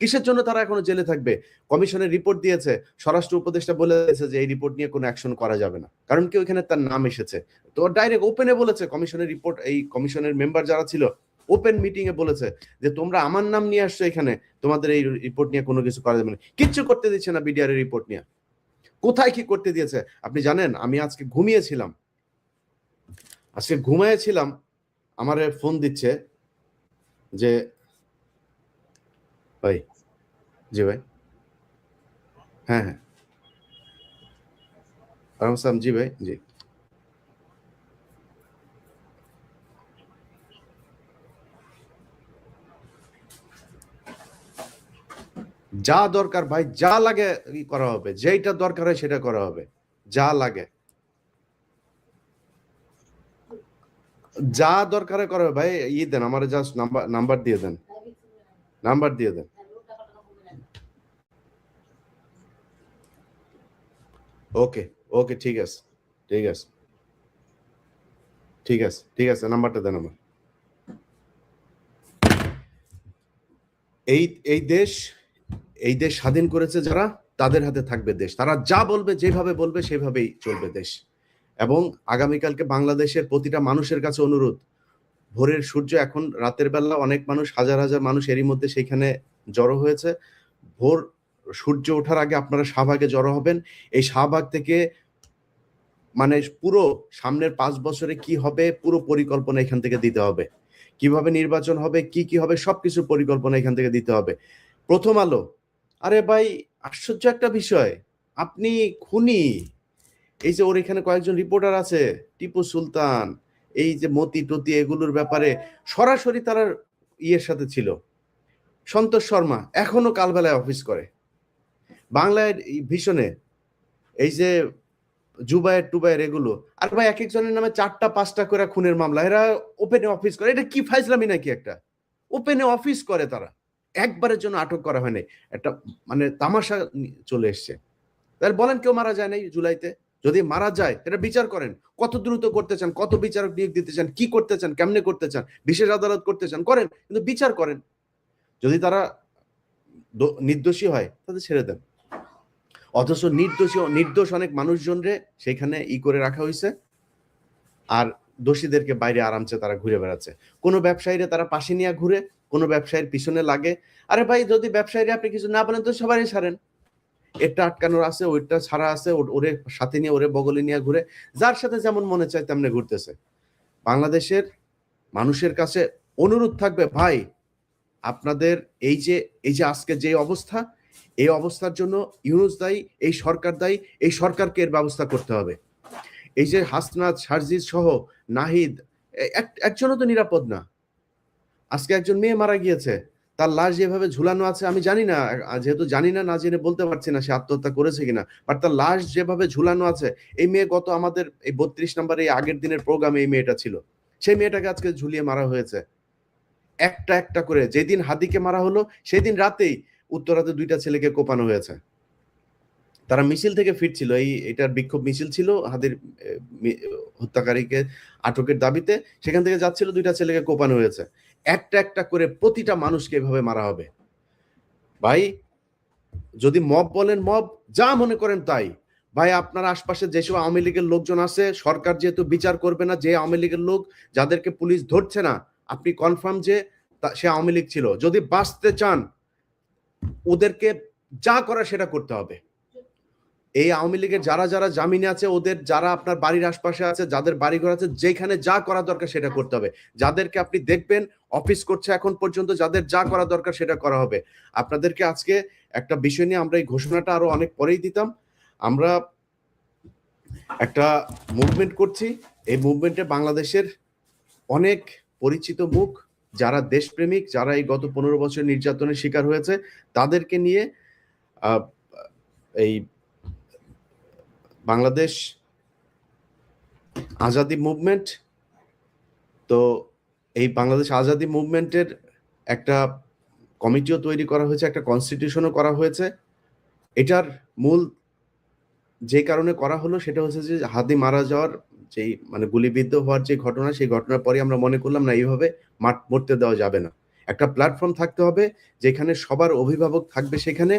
কিসের জন্য তারা এখনো জেলে থাকবে? কমিশনের রিপোর্ট দিয়েছে, স্বরাষ্ট্র উপদেষ্টা বলে দিয়েছে যে এই রিপোর্ট নিয়ে কোনো অ্যাকশন করা যাবে না, কারণ কি ওইখানে তার নাম এসেছে। তো ডাইরেক্ট ওপেনে বলেছে, কমিশনের রিপোর্ট, এই কমিশনের মেম্বার যারা ছিল ওপেন মিটিং এ বলেছে যে তোমরা আমার নাম নিয়ে আসছো এখানে, তোমাদের এই রিপোর্ট নিয়ে কোনো কিছু করা যাবে না। কিচ্ছু করতে দিচ্ছে না বিডিআর এর রিপোর্ট নিয়ে। কোথায় কি করতে দিয়েছে আপনি জানেন? আমি আজকে ঘুমিয়েছিলাম, আমার ফোন দিচ্ছে যে ভাই, জি ভাই, হ্যাঁ হ্যাঁ, আরাম জি ভাই, জি। যা দরকার ভাই, যা লাগে করা হবে, যেটা দরকার হয় সেটা করা হবে, যা লাগে, যা দরকার হয় করা হবে ভাই। দেন আমার, জাস্ট নাম্বার দিয়ে দেন, নাম্বার দিয়ে দেন। ওকে, ওকে, ঠিক আছে, ঠিক আছে, ঠিক আছে, ঠিক আছে, নাম্বারটা দেন আমার। এই এই দেশ এই দেশ স্বাধীন করেছে যারা, তাদের হাতে থাকবে দেশ। তারা যা বলবে, যেভাবে বলবে সেভাবেই চলবে দেশ। এবং আগামীকালকে বাংলাদেশের প্রতিটা মানুষের কাছে অনুরোধ, ভোরের সূর্য এখন রাতের বেলা, অনেক মানুষ, হাজার হাজার মানুষ এরই মধ্যে সেখানে জড়ো হয়েছে। ভোর সূর্য ওঠার আগে আপনারা শাহবাগে জড়ো হবেন। এই শাহবাগ থেকে মানে পুরো সামনের 5 বছরে কি হবে পুরো পরিকল্পনা এখান থেকে দিতে হবে। কিভাবে নির্বাচন হবে, কি হবে, সবকিছুর পরিকল্পনা এখান থেকে দিতে হবে। প্রথম আলো, আরে ভাই আশ্চর্য একটা বিষয়, আপনি খুনি, এই যে ওর এখানে কয়েকজন রিপোর্টার আছে, টিপু সুলতান, এই যে মতি টতি, এগুলোর ব্যাপারে সরাসরি তারা ইয়ের সাথে ছিল। সন্তোষ শর্মা এখনো কালবেলায় অফিস করে বাংলায় ভীষণে, এই যে জুবায়ের টুবায়ের এগুলো। আর ভাই এক একজনের নামে 4টা 5টা করে খুনের মামলা, এরা ওপেনে অফিস করে। এটা কি ফাইজলামি নাকি একটা? ওপেনে অফিস করে তারা, একবারের জন্য আটক করা হয়নি। একটা মানে তামাশা চলে এসছে। তাহলে বলেন কেউ মারা যায় নাই জুলাইতে? যদি মারা যায় এটা বিচার করেন, কত দ্রুত করতে চান, কত বিচারক নিয়োগ দিতে চান, কি করতে চান, কেমনে করতে চান, বিশেষ আদালত করতে চান, করেন, কিন্তু বিচার করেন। যদি তারা নির্দোষী হয় তাদের ছেড়ে দেন। অথচ নির্দোষ অনেক মানুষজনরে সেখানে করে রাখা হয়েছে, আর দোষীদেরকে বাইরে আরামসে তারা ঘুরে বেড়াচ্ছে। কোনো ব্যবসায়ীরা তারা পাশে নিয়ে ঘুরে, কোনো ব্যবসায়ীর পিছনে লাগে। আরে ভাই যদি ব্যবসায়ীরা আপনি কিছু না বলেন তো সবারই ছাড়েন, এটা আটকানোর আছে, ওইটা ছাড়া আছে, ওরে সাথে নিয়ে, ওরে বগলে নিয়ে ঘুরে, যার সাথে যেমন মনে চায় তেমনি ঘুরতেছে। বাংলাদেশের মানুষের কাছে অনুরোধ থাকবে, ভাই আপনাদের এই যে আজকে যে অবস্থা, এই অবস্থার জন্য ইউনূস দায়ী, এই সরকার দায়ী, এই সরকারকে এর ব্যবস্থা করতে হবে। এই যে হাসনাত, সারজিৎ সহ নাহিদ, একজনও তো নিরাপদ না। আজকে একজন মেয়ে মারা গিয়েছে, তার লাশ যেভাবে ঝুলানো আছে, আমি জানি না, যেহেতু জানি না, না জেনে বলতে পারছি না সে আত্মহত্যা করেছে কিনা, বাট তার লাশ যেভাবে ঝুলানো আছে, এই মেয়ে গত আমাদের এই 32 নম্বর এই আগের দিনের প্রোগ্রামে এই মেয়েটা ছিল, সেই মেয়েটাকে আজকে ঝুলিয়ে মারা হয়েছে একটা একটা করে। যেদিন হাদিকে মারা হলো সেদিন রাতেই উত্তরাতে 2টা ছেলেকে কোপানো হয়েছে। তারা মিছিল থেকে ফিরছিল, এটার বিক্ষোভ মিছিল ছিল হাদির হত্যাকারীকে আটকের দাবিতে, সেখান থেকে যাচ্ছিল, 2টা ছেলেকে কোপানো হয়েছে। একটা একটা করে প্রতিটা মানুষকে এভাবে মারা হবে। ভাই যদি মব বলেন, মব যা মনে করেন তাই। ভাই আপনার আশপাশে যেসব আওয়ামী লীগের লোকজন আছে, সরকার যেহেতু বিচার করবে না, যে আওয়ামী লীগের লোক যাদেরকে পুলিশ ধরছে না, আপনি কনফার্ম যে সে আওয়ামী লীগ ছিল, যদি বাঁচতে চান ওদেরকে যা করা সেটা করতে হবে। এই আওয়ামী লীগের যারা যারা জামিনে আছে, ওদের যারা আপনার বাড়ির আশপাশে আছে, যাদের বাড়িঘর আছে, যেখানে যা করা দরকার সেটা করতে হবে। যাদেরকে আপনি দেখবেন অফিস করছে এখন পর্যন্ত, যাদের যা করা দরকার সেটা করা হবে। আপনাদেরকে আজকে একটা বিষয় নিয়ে, আমরা এই ঘোষণাটা আরো অনেক পরেই দিতাম, আমরা একটা মুভমেন্ট করছি। এই মুভমেন্টে বাংলাদেশের অনেক পরিচিত মুখ, যারা দেশপ্রেমিক, যারা এই গত 15 বছর নির্যাতনের শিকার হয়েছে, তাদেরকে নিয়ে এই বাংলাদেশ আজাদি মুভমেন্ট, তো এই বাংলাদেশ আজাদি মুভমেন্টের একটা কমিটিও তৈরি করা হয়েছে, একটা কনস্টিটিউশনও করা হয়েছে। এটার মূল যে কারণে করা হলো সেটা হচ্ছে যে হাদি মারা যাওয়ার যেই মানে গুলিবিদ্ধ হওয়ার যে ঘটনা, সেই ঘটনার পরে আমরা মনে করলাম না, এইভাবে মরতে দেওয়া যাবে না। একটা প্ল্যাটফর্ম থাকতে হবে যেখানে সবার অভিভাবক থাকবে, সেখানে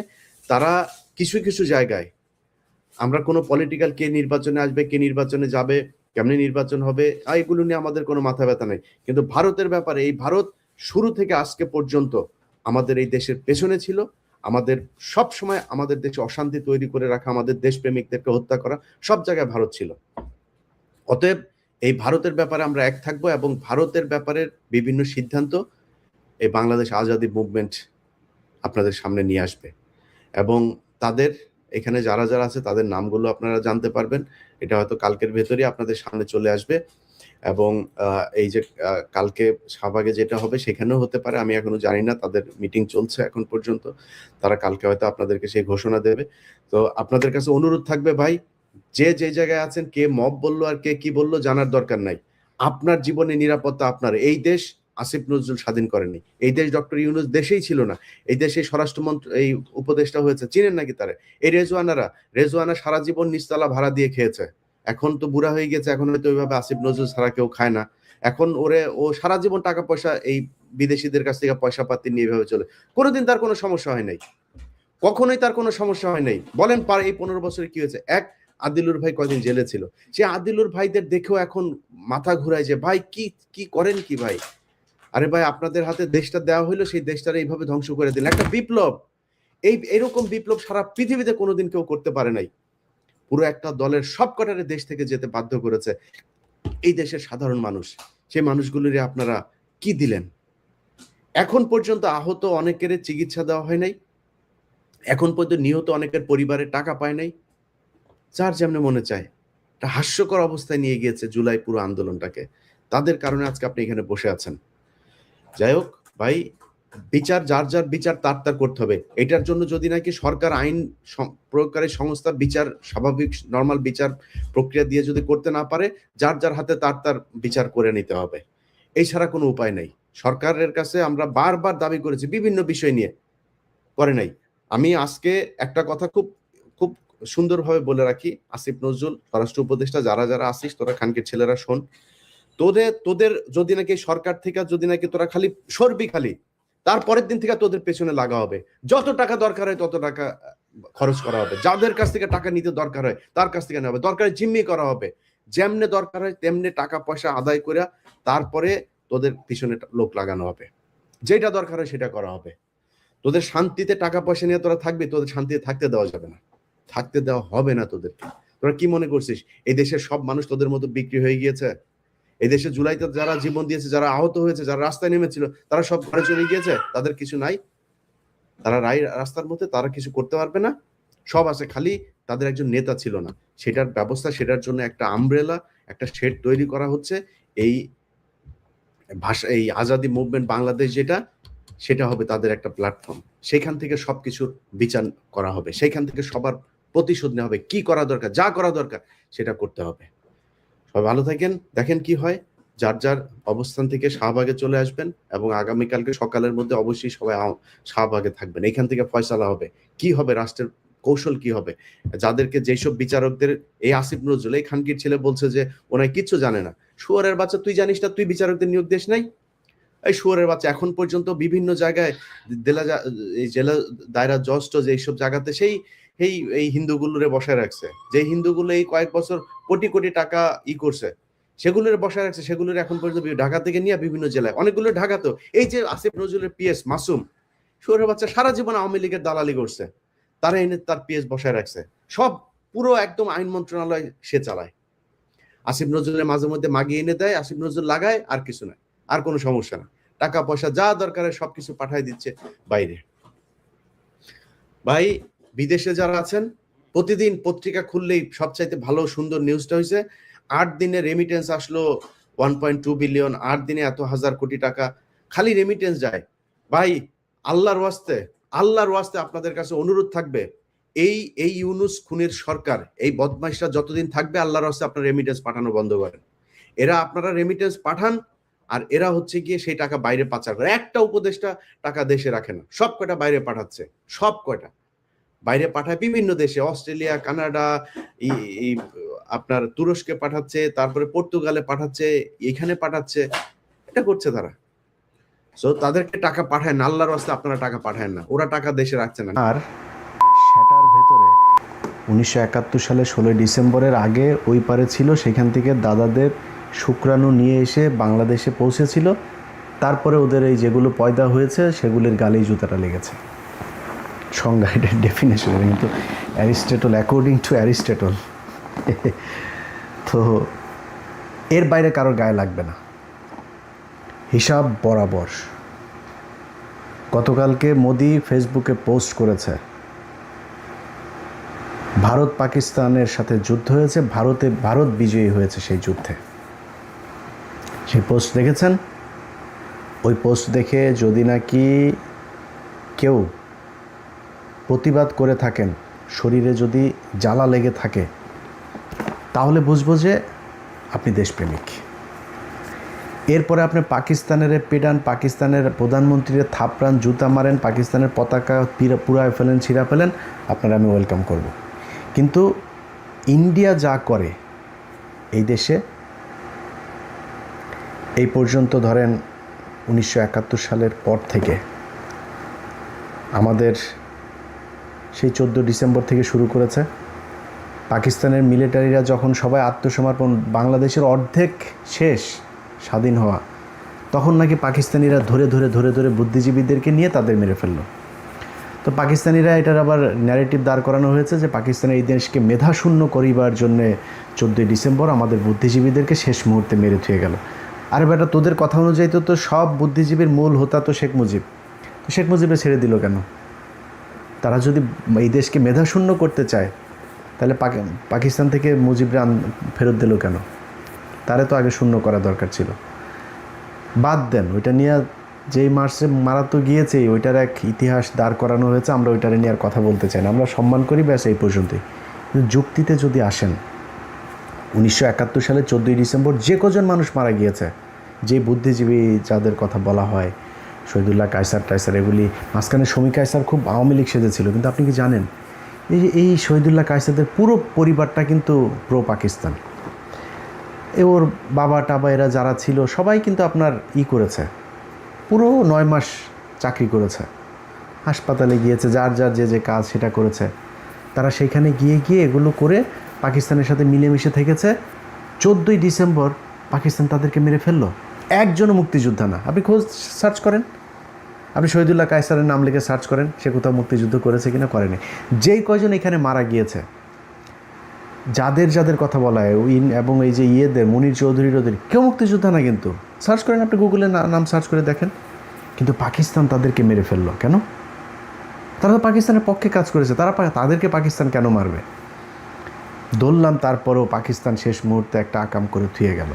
তারা কিছু কিছু জায়গায়, আমরা কোনো পলিটিক্যাল কে নির্বাচনে আসবে, কে নির্বাচনে যাবে, কেমনে নির্বাচন হবে, এগুলো নিয়ে আমাদের কোনো মাথা ব্যথা নেই। কিন্তু ভারতের ব্যাপারে, এই ভারত শুরু থেকে আজকে পর্যন্ত আমাদের এই দেশের পেছনে ছিল, আমাদের সব সময় আমাদের দেশে অশান্তি তৈরি করে রাখা, আমাদের দেশপ্রেমিকদেরকে হত্যা করা, সব জায়গায় ভারত ছিল। অতএব এই ভারতের ব্যাপারে আমরা এক থাকবো এবং ভারতের ব্যাপারে বিভিন্ন সিদ্ধান্ত এই বাংলাদেশ আজাদী মুভমেন্ট আপনাদের সামনে নিয়ে আসবে এবং তাদের এখানে যারা যারা আছে তাদের নামগুলো আপনারা জানতে পারবেন। এটা হয়তো কালকের ভেতরেই আপনাদের সামনে চলে আসবে এবং এই যে কালকে শাহবাগে যেটা হবে সেখানেও হতে পারে, আমি এখনো জানি না, তাদের মিটিং চলছে এখন পর্যন্ত, তারা কালকে হয়তো আপনাদেরকে সেই ঘোষণা দেবে। তো আপনাদের কাছে অনুরোধ থাকবে ভাই, যে যে জায়গায় আছেন, কে মব বললো আর কে কি বললো জানার দরকার নাই। আপনার জীবনে নিরাপত্তা আপনার। এই দেশ আসিফ নজরুল স্বাধীন করেনি, এই দেশ ডক্টর ইউনূস দেশেই ছিল না, এই দেশে স্বরাষ্ট্রমন্ত্রী এই উপদেষ্টা হয়েছে, চিনেন নাকি তারা? এই রেজওয়ানা সারা জীবন নিচতলা ভাড়া দিয়ে খেয়েছে, এখন তো বুড়া হয়ে গেছে, এখন হয়তো ওইভাবে আসিফ নজরুল ছাড়া কেউ খায় না। এখন ও সারা জীবন টাকা পয়সা এই বিদেশিদের কাছ থেকে পয়সা পাতি নিয়ে এভাবে চলে, কোনোদিন তার কোনো সমস্যা হয় নাই, কখনোই তার কোনো সমস্যা হয় নাই। বলেন এই 15 বছরে কি হয়েছে? আদিলুর ভাই কয়দিন জেলে ছিল, সে আদিলুর ভাইদের দেখেও এখন মাথা ঘুরায় যে ভাই কি করেন কি ভাই? আরে ভাই, আপনাদের হাতে দেশটা দেওয়া হইলো, সেই দেশটারে এইভাবে ধ্বংস করে দিলেন। একটা বিপ্লব, এরকম বিপ্লব সারা পৃথিবীতে কোনোদিন কেউ করতে পারে নাই। পুরো একটা দলের সব কটারে দেশ থেকে যেতে বাধ্য করেছে এই দেশের সাধারণ মানুষ। সেই মানুষগুলোরে আপনারা কি দিলেন? এখন পর্যন্ত আহত অনেকের চিকিৎসা দেওয়া হয় নাই, এখন পর্যন্ত নিহত অনেকের পরিবারের টাকা পায় নাই। যার যেমন মনে চায় একটা হাস্যকর অবস্থায় নিয়ে গিয়েছে জুলাই পুরো আন্দোলনটাকে। তাদের কারণে আজকে আপনি এখানে বসে আছেন। যাই হোক ভাই, বিচার যার যার বিচার তার করতে হবে। এটার জন্য যদি নাকি সরকার আইন প্রয়োগকারী সংস্থা বিচার স্বাভাবিক নর্মাল বিচার প্রক্রিয়া দিয়ে যদি করতে না পারে, যার যার হাতে তার বিচার করে নিতে হবে। এই ছাড়া কোনো উপায় নেই। সরকারের কাছে আমরা বারবার দাবি করেছি বিভিন্ন বিষয় নিয়ে, করে নাই। আমি আজকে একটা কথা খুব খুব সুন্দরভাবে বলে রাখি, আসিফ নজরুল স্বরাষ্ট্র উপদেষ্টা, যারা যারা আসিস তোরা খানকির ছেলেরা শোন, তোদের যদি নাকি সরকার থেকে যদি নাকি তোরা খালি সরবি, খালি তারপরের দিন থেকে তোদের পেছনে লাগা হবে, যত টাকা দরকার হয় তত টাকা খরচ করা হবে, যাদের কাছ থেকে টাকা নিতে দরকার হয় তার কাছ থেকে নেওয়া হবে, দরকারে জিম্মি করা হবে, যেমনে দরকার হয় তেমনি টাকা পয়সা আদায় করে তারপরে তোদের পিছনে লোক লাগানো হবে, যেটা দরকার হয় সেটা করা হবে। তোদের শান্তিতে টাকা পয়সা নিয়ে তোরা থাকবি, তোদের শান্তিতে থাকতে দেওয়া যাবে না, থাকতে দেওয়া হবে না তোদেরকে। তোরা কি মনে করছিস এই দেশের সব মানুষ তোদের মতো বিক্রি হয়ে গিয়েছে? এই দেশে জুলাইতে যারা জীবন দিয়েছে, যারা আহত হয়েছে, যারা রাস্তায় নেমেছিল, তারা সব ঘরে চলে গিয়েছে? তাদের কিছু নাই? তারা রাস্তার মধ্যে তারা কিছু করতে পারবে না? সব আছে, খালি তাদের একজন নেতা ছিল না, সেটার ব্যবস্থা, সেটার জন্য একটা আমব্রেলা, একটা শেড তৈরি করা হচ্ছে। এই এই আজাদি মুভমেন্ট বাংলাদেশ যেটা, সেটা হবে তাদের একটা প্ল্যাটফর্ম। সেখান থেকে সবকিছুর বিচার করা হবে, সেখান থেকে সবার প্রতিশোধ নেওয়া হবে, কি করা দরকার, যা করা দরকার সেটা করতে হবে। সবাই ভালো থাকেন, দেখেন কি হয়। যার যার অবস্থান থেকে শাহবাগে চলে আসবেন এবং আগামীকালকে সকালের মধ্যে অবশ্যই সবাই শাহবাগে থাকবেন। এখান থেকে ফয়সালা হবে, কি হবে, রাষ্ট্রের কৌশল কি হবে। যাদেরকে যেসব বিচারকদের এই আসিফ নজরুল এই খানকির ছেলে বলছে যে ওনায় কিচ্ছু জানে না, শুয়োরের বাচ্চা, তুই জানিস না তুই বিচারকদের নিয়োগ দিস নাই? এই শুয়োরের বাচ্চা, এখন পর্যন্ত বিভিন্ন জায়গায় জেলা দায়রা জজ টজ এইসব জায়গাতে সেই এই হিন্দুগুলোরে বসায় রাখছে, যে হিন্দুগুলো এই কয়েক বছর কোটি কোটি টাকা করছে, সেগুলোর বসায় রাখছে, সেগুলোর এখন পর্যন্ত ঢাকা থেকে নিয়ে বিভিন্ন জেলায়, অনেকগুলো ঢাকা। তো এই যে আসিফ নজরুলের পিএস মাসুম, শুয়োরের বাচ্চা সারা জীবন আওয়ামী লীগের দালালি করছে, তারা এনে তার পিএস বসায় রাখছে, সব পুরো একদম আইন মন্ত্রণালয় সে চালায়। আসিফ নজরুলের মাঝে মধ্যে মাগিয়ে এনে দেয়, আসিফ নজরুল লাগায়, আর কিছু নাই, আর কোনো সমস্যা না, টাকা পয়সা যা দরকার সবকিছু পাঠায় দিচ্ছে বাইরে। ভাই, বিদেশে যারা আছেন, প্রতিদিন পত্রিকা খুললেই সবচাইতে ভালো সুন্দর নিউজটা হয়েছে 8 দিনে রেমিটেন্স আসলো 1.2 বিলিয়ন, 8 দিনে এত হাজার কোটি টাকা খালি রেমিটেন্স যায়। ভাই, আল্লাহর ওয়াস্তে আপনাদের কাছে অনুরোধ থাকবে, এই ইউনূস খুনের সরকার, এই বদমাইশরা যতদিন থাকবে, আল্লাহর ওয়াস্তে আপনারা রেমিটেন্স পাঠানো বন্ধ করেন। আপনারা রেমিটেন্স পাঠান আর এরা হচ্ছে গিয়ে সেই টাকা বাইরে পাচার করে। একটা উপদেষ্টা টাকা দেশে রাখে না, সব কয়টা বাইরে পাঠাচ্ছে, সব কয়টা বাইরে পাঠায় বিভিন্ন দেশে, অস্ট্রেলিয়া, কানাডা, আপনার তুরস্কে পাঠাচ্ছে, তারপরে পর্তুগালে পাঠাচ্ছে, এখানে পাঠাচ্ছে, এটা করছে তারা। সো তাদেরকে টাকা পাঠায় না, আল্লাহর ওয়াস্তে আপনারা টাকা পাঠায় না, ওরা টাকা দেশে রাখছে না। আর সেটার ভেতরে 1971 সালে 16 ডিসেম্বরের আগে ওই পারে ছিল, সেখান থেকে দাদাদের শুক্রাণু নিয়ে এসে বাংলাদেশে পৌঁছেছিল, তারপরে ওদের এই যেগুলো পয়দা হয়েছে সেগুলির গালেই জুতাটা লেগেছে। সংজ্ঞা, এটা ডেফিনেশন, কিন্তু অ্যারিস্টটল, অ্যাকর্ডিং টু অ্যারিস্টটল। তো এর বাইরে কারোর গায়ে লাগবে না, হিসাব বরাবর। গতকালকে মোদি ফেসবুকে পোস্ট করেছে, ভারত পাকিস্তানের সাথে যুদ্ধ হয়েছে, ভারত বিজয়ী হয়েছে সেই যুদ্ধে। সেই পোস্ট দেখেছেন? ওই পোস্ট দেখে যদি নাকি কেউ প্রতিবাদ করে থাকেন, শরীরে যদি জ্বালা লেগে থাকে, তাহলে বুঝবো যে আপনি দেশপ্রেমিক। এরপরে আপনি পাকিস্তানের পেডান, পাকিস্তানের প্রধানমন্ত্রীর থাপড়ান, জুতা মারেন, পাকিস্তানের পতাকা পুরায় ফেলেন, ছিঁড়া ফেলেন, আপনারা আমি ওয়েলকাম করব। কিন্তু ইন্ডিয়া যা করে এই দেশে, এই পর্যন্ত ধরেন 1971 সালের পর থেকে আমাদের সেই 14 ডিসেম্বর থেকে শুরু করেছে। পাকিস্তানের মিলিটারিরা যখন সবাই আত্মসমর্পণ, বাংলাদেশের অর্ধেক শেষ স্বাধীন হওয়া, তখন নাকি পাকিস্তানিরা ধরে ধরে ধরে ধরে বুদ্ধিজীবীদেরকে নিয়ে তাদের মেরে ফেলল। তো পাকিস্তানিরা এটার আবার ন্যারেটিভ দাঁড় করানো হয়েছে যে পাকিস্তানের এই দেশকে মেধাশূন্য করিবার জন্যে 14 ডিসেম্বর আমাদের বুদ্ধিজীবীদেরকে শেষ মুহূর্তে মেরে থুয়ে গেল। আরে বেটা, তোদের কথা অনুযায়ী তো সব বুদ্ধিজীবীর মূল হোতা তো শেখ মুজিব। তো শেখ মুজিবকে ছেড়ে দিল কেন? তারা যদি এই দেশকে মেধাশূন্য করতে চায়, তাহলে পাকিস্তান থেকে মুজিবরা ফেরত দিল কেন? তারে তো আগে শূন্য করা দরকার ছিল। বাদ দেন, ওইটা নিয়ে যেই মার্চে মারা তো গিয়েছেই, ওইটার এক ইতিহাস দাঁড় করানো হয়েছে, আমরা ওইটারে নিয়ে আর কথা বলতে চাই না, আমরা সম্মান করি, ব্যাস এই পর্যন্তই। কিন্তু যুক্তিতে যদি আসেন, 1971 সালে 14 ডিসেম্বর যে কজন মানুষ মারা গিয়েছে, যে বুদ্ধিজীবী যাদের কথা বলা হয়, শহীদুল্লাহ কায়সার টাইসার, এগুলি মাঝখানে শমী কায়সার খুব আওয়ামী লীগ সেজেছিল, কিন্তু আপনি কি জানেন এই শহীদুল্লাহ কায়সারদের পুরো পরিবারটা কিন্তু প্রো পাকিস্তান। ওর বাবা টাবা এরা যারা ছিল সবাই কিন্তু আপনার করেছে, পুরো 9 মাস চাকরি করেছে, হাসপাতালে গিয়েছে, যার যার যে কাজ সেটা করেছে। তারা সেখানে গিয়ে এগুলো করে পাকিস্তানের সাথে মিলেমিশে থেকেছে। 14 ডিসেম্বর পাকিস্তান তাদেরকে মেরে ফেললো, একজনও মুক্তিযোদ্ধা না। আপনি খোঁজ সার্চ করেন, আপনি শহীদুল্লাহ কায়সারের নাম লিখে সার্চ করেন, সে কোথাও মুক্তিযুদ্ধ করেছে কিনা, করেনি। যেই কয়জন এখানে মারা গিয়েছে, যাদের কথা বলা হয় এবং এই যে মনির চৌধুরীর কেউ মুক্তিযোদ্ধা না, কিন্তু সার্চ করেন, আপনি গুগলে নাম সার্চ করে দেখেন। কিন্তু পাকিস্তান তাদেরকে মেরে ফেললো কেন? তারা তো পাকিস্তানের পক্ষে কাজ করেছে, তাদেরকে পাকিস্তান কেন মারবে? ধরলাম, তারপরেও পাকিস্তান শেষ মুহূর্তে একটা আকাম করে থুয়ে গেল।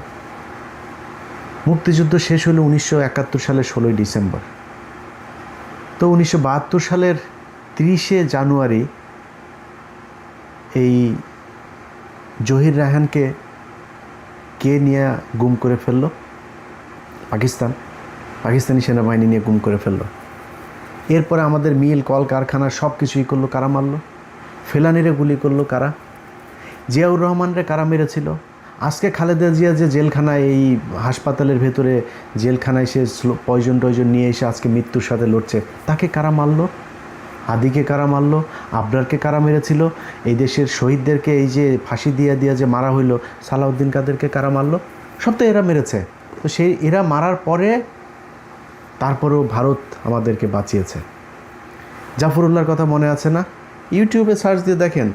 মুক্তিযুদ্ধ শেষ হলো 1971 সালের 16 ডিসেম্বর। তো 1972 সালের 30শে জানুয়ারি এই জহির রায়হানকে কে নিয়ে গুম করে ফেলল? পাকিস্তানি সেনাবাহিনী নিয়ে গুম করে ফেলল। এরপরে আমাদের মিল, কল কারখানা সব কিছুই করলো কারা? মারল। ফেলানিরে গুলি করলো কারা? জিয়াউর রহমানরে কারা মেরেছিল? আজকে খালেদা জিয়া যে জেলখানায়, এই হাসপাতালের ভেতরে জেলখানায় সে পয়জন নিয়ে এসে আজকে মৃত্যুর সাথে লড়ছে, তাকে কারা মারল? হাদিকে কারা মারল? আবরারকে কারা মেরেছিল? এই দেশের শহীদদেরকে এই যে ফাঁসি দিয়ে যে মারা হইল, সালাউদ্দিন কাদেরকে কারা মারল? সব তো এরা মেরেছে। তো এরা মারার পরে তারপরেও ভারত আমাদেরকে বাঁচিয়েছে। জাফরুল্লাহর কথা মনে আছে না? ইউটিউবে সার্চ দিয়ে দেখেন,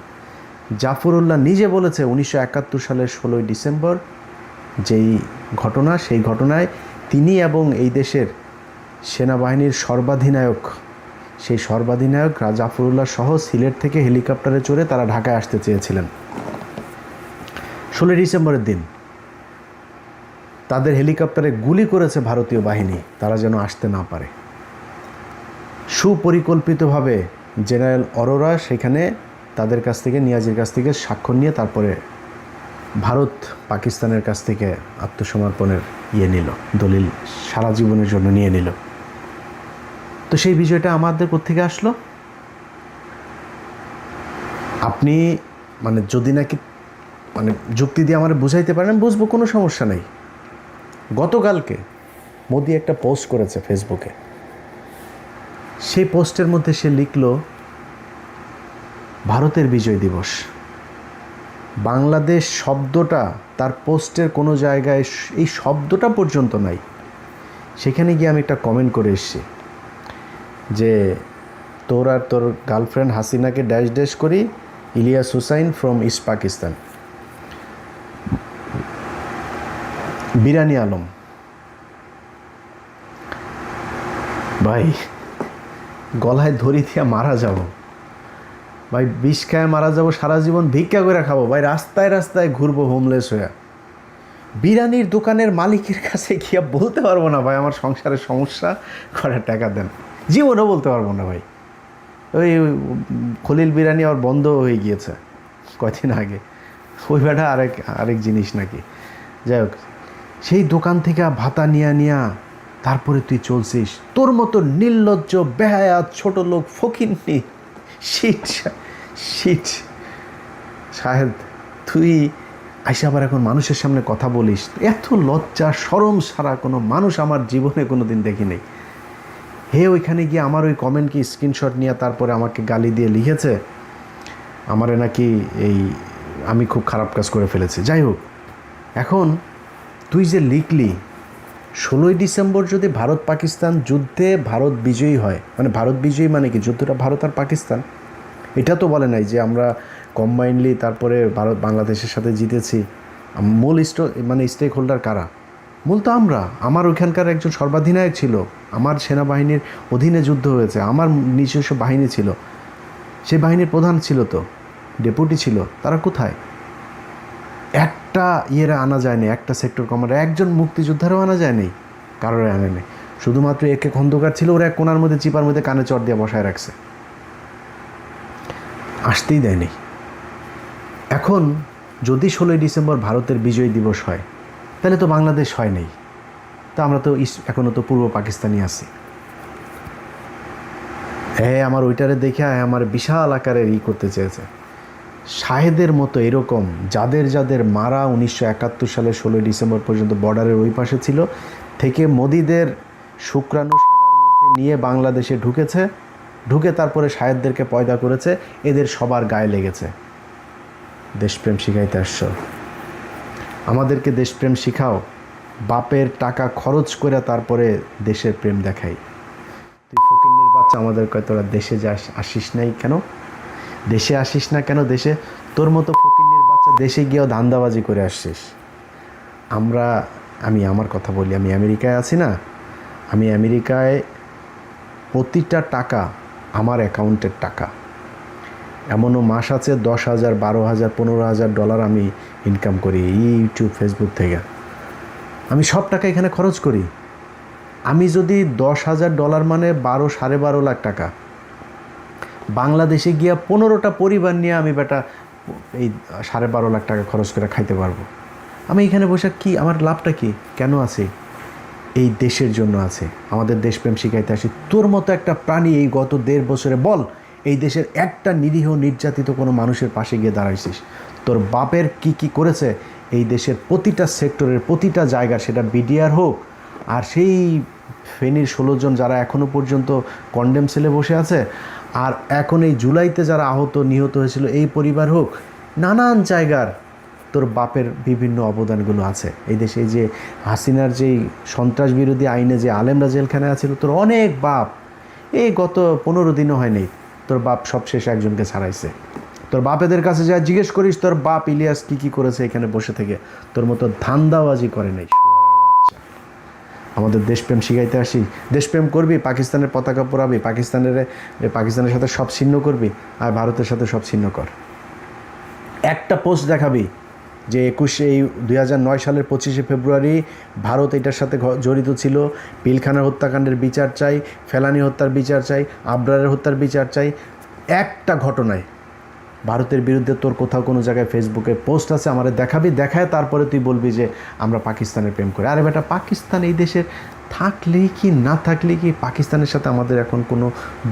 জাফরুল্লাহ নিজে বলেছে 1971 সালের 16 ডিসেম্বর যেই ঘটনা, সেই ঘটনায় তিনি এবং এই দেশের সেনাবাহিনীর সর্বাধিনায়ক, সেই সর্বাধিনায়ক জাফরুল্লাহ সহ সিলেট থেকে হেলিকপ্টারে চড়ে তারা ঢাকায় আসতে চেয়েছিলেন 16 ডিসেম্বরের দিন। তাদের হেলিকপ্টারে গুলি করেছে ভারতীয় বাহিনী, তারা যেন আসতে না পারে। সুপরিকল্পিতভাবে জেনারেল অরোরা সেখানে তাদের কাছ থেকে, নিয়াজির কাছ থেকে স্বাক্ষর নিয়ে তারপরে ভারত পাকিস্তানের কাছ থেকে আত্মসমর্পণের নিল, দলিল সারা জীবনের জন্য নিয়ে নিল। তো সেই বিষয়টা আমাদের কোত্থেকে আসলো? আপনি যদি নাকি যুক্তি দিয়ে আমার বুঝাইতে পারেন, বুঝবো, কোনো সমস্যা নেই। গতকালকে মোদি একটা পোস্ট করেছে ফেসবুকে, সেই পোস্টের মধ্যে সে লিখল ভারতের বিজয় দিবস। বাংলাদেশ শব্দটা তার পোস্টের কোনো জায়গায় এই শব্দটা পর্যন্ত নাই। সেখানে গিয়ে আমি একটা কমেন্ট করে এসেছি যে তোর আর তোর গার্লফ্রেন্ড হাসিনাকে ড্যাশ ড্যাশ করি, ইলিয়াস হুসাইন ফ্রম ইস্ট পাকিস্তান। বিরানি আলম, ভাই গলায় ধরি দিয়া মারা যাব ভাই, বিষ খায় মারা যাব, সারা জীবন ভিক্ষা করে খাবো ভাই, রাস্তায় রাস্তায় ঘুরবো হোমলেস হয়ে। বিরিয়ানির দোকানের মালিকের কাছে গিয়ে বলতে পারবো না ভাই আমার সংসারের সমস্যা, করে টাকা দেন, জীবনও বলতে পারবো না ভাই। ওই খলিল বিরিয়ানি আবার বন্ধ হয়ে গিয়েছে কয়দিন আগে, ওই বেটা আরেক জিনিস নাকি। যাই হোক, সেই দোকান থেকে ভাতা নিয়া তারপরে তুই চলছিস তোর মতো নির্লজ্জ বেহায়া ছোট লোক ফকিন্নি শিট শাহেদ, তুই আইসা আবার এখন মানুষের সামনে কথা বলিস, এত লজ্জা শরম ছাড়া কোনো মানুষ আমার জীবনে কোনো দিন দেখি নেই। হে ওইখানে গিয়ে আমার ওই কমেন্টকে স্ক্রিনশট নিয়ে তারপরে আমাকে গালি দিয়ে লিখেছে আমারে নাকি আমি খুব খারাপ কাজ করে ফেলেছি। যাই হোক, এখন তুই যে লিখলি 16ই ডিসেম্বর যদি ভারত পাকিস্তান যুদ্ধে ভারত বিজয়ী হয়, মানে ভারত বিজয়ী মানে কি, যুদ্ধটা ভারত আর পাকিস্তান, এটা তো বলে নাই যে আমরা কম্বাইনলি তারপরে ভারত বাংলাদেশের সাথে জিতেছি। মূল স্টেক হোল্ডার কারা? মূল তো আমরা, আমার ওইখানকার একজন সর্বাধিনায়ক ছিল, আমার সেনাবাহিনীর অধীনে যুদ্ধ হয়েছে, আমার নিজস্ব বাহিনী ছিল, সেই বাহিনীর প্রধান ছিল, তো ডেপুটি ছিল, তারা কোথায়? একটা আনা যায়নি, একটা সেক্টর কমান্ডার, একজন মুক্তিযোদ্ধারও আনা যায়নি, কারোর আনে নেই। শুধুমাত্র একে খন্দকার ছিল, ওরা এক কোনার মধ্যে চিপার মধ্যে কানে চট দিয়ে বসায় রাখছে, আসতেই দেয়নি। এখন যদি 16ই ডিসেম্বর ভারতের বিজয় দিবস হয়, তাহলে তো বাংলাদেশ হয় নাই, তো আমরা তো এখনও তো পূর্ব পাকিস্তানি আছি। হ্যাঁ, আমার ওইটারে দেখে আমার বিশাল আকারের করতে চেয়েছে। শাহেদের মতো এরকম যাদের মারা 1971 সালে 16ই ডিসেম্বর পর্যন্ত বর্ডারের ওই পাশে ছিল, থেকে মোদিদের শুক্রাণু সেটার মধ্যে নিয়ে বাংলাদেশে ঢুকে তারপরে শাহেদদেরকে পয়দা করেছে, এদের সবার গায়ে লেগেছে। দেশপ্রেম শিখাইতে আসছো, আমাদেরকে দেশপ্রেম শিখাও, বাপের টাকা খরচ করে তারপরে দেশের প্রেম দেখাই। তুই ফকিন্নির বাচ্চা, আমাদের কয় তোরা দেশে আসিস নাই কেন, দেশে আসিস না কেন? দেশে তোর মতো ফকিন্নির বাচ্চা দেশে গিয়েও ধান্দাবাজি করে আসছিস। আমি আমার কথা বলি, আমি আমেরিকায় আছি না, আমি আমেরিকায় প্রতিটা টাকা আমার অ্যাকাউন্টের টাকা। এমনও মাস আছে 10,000, 12,000, 15,000 ডলার আমি ইনকাম করি ইউটিউব ফেসবুক থেকে। আমি সব টাকা এখানে খরচ করি। আমি যদি 10,000 ডলার মানে 12-12.5 লাখ টাকা, বাংলাদেশে গিয়া 15টা পরিবার নিয়ে আমি বেটা এই 12.5 লাখ টাকা খরচ করে খাইতে পারবো। আমি এখানে বসে কি, আমার লাভটা কি? কেন আছে? এই দেশের জন্য আছে। আমাদের দেশপ্রেম শিখাইতে আসি। তোর মতো একটা প্রাণী এই গত 1.5 বছরে বল এই দেশের একটা নিরীহ নির্যাতিত কোনো মানুষের পাশে গিয়ে দাঁড়াইছিস? তোর বাপের কি করেছে এই দেশের প্রতিটা সেক্টরের প্রতিটা জায়গার, সেটা বিডিআর হোক আর সেই ফেনীর 16 জন যারা এখনও পর্যন্ত কন্ডেম সেলে বসে আছে, আর এখন এই জুলাইতে যারা নিহত হয়েছিল এই পরিবার হোক, নানান জায়গার তোর বাপের বিভিন্ন অবদানগুলো আছে এই দেশে। এই যে হাসিনার যেই সন্ত্রাস বিরোধী আইনে যে আলেমরা জেলখানায় আছিল, তোর অনেক বাপ এই গত 15 দিনও হয়নি তোর বাপ সবশেষ একজনকে ছাড়াইছে। তোর বাপেদের কাছে যা জিজ্ঞেস করিস তোর বাপ ইলিয়াস কি করেছে এখানে বসে থেকে, তোর মতো ধান্দাবাজি করে নাই। আমাদের দেশপ্রেম শিখাইতে আসি, দেশপ্রেম করবি, পাকিস্তানের পতাকা পোড়াবি, পাকিস্তানের সাথে সব ছিন্ন করবি, আর ভারতের সাথে সব ছিন্ন কর। একটা পোস্ট দেখাবি যে 2009 সালের 25শে ফেব্রুয়ারি ভারত এটার সাথে জড়িত ছিল, পিলখানার হত্যাকাণ্ডের বিচার চাই, ফেলানি হত্যার বিচার চাই, আবরারের হত্যার বিচার চাই। একটা ঘটনায় ভারতের বিরুদ্ধে তোর কোথাও কোনো জায়গায় ফেসবুকে পোস্ট আছে, আমারে দেখাবি, দেখায় তারপরে তুই বলবি যে আমরা পাকিস্তানের প্রেম করি। আরে বেটা, পাকিস্তান এই দেশের থাকলেই কি না থাকলেই কি পাকিস্তানের সাথে আমাদের এখন কোনো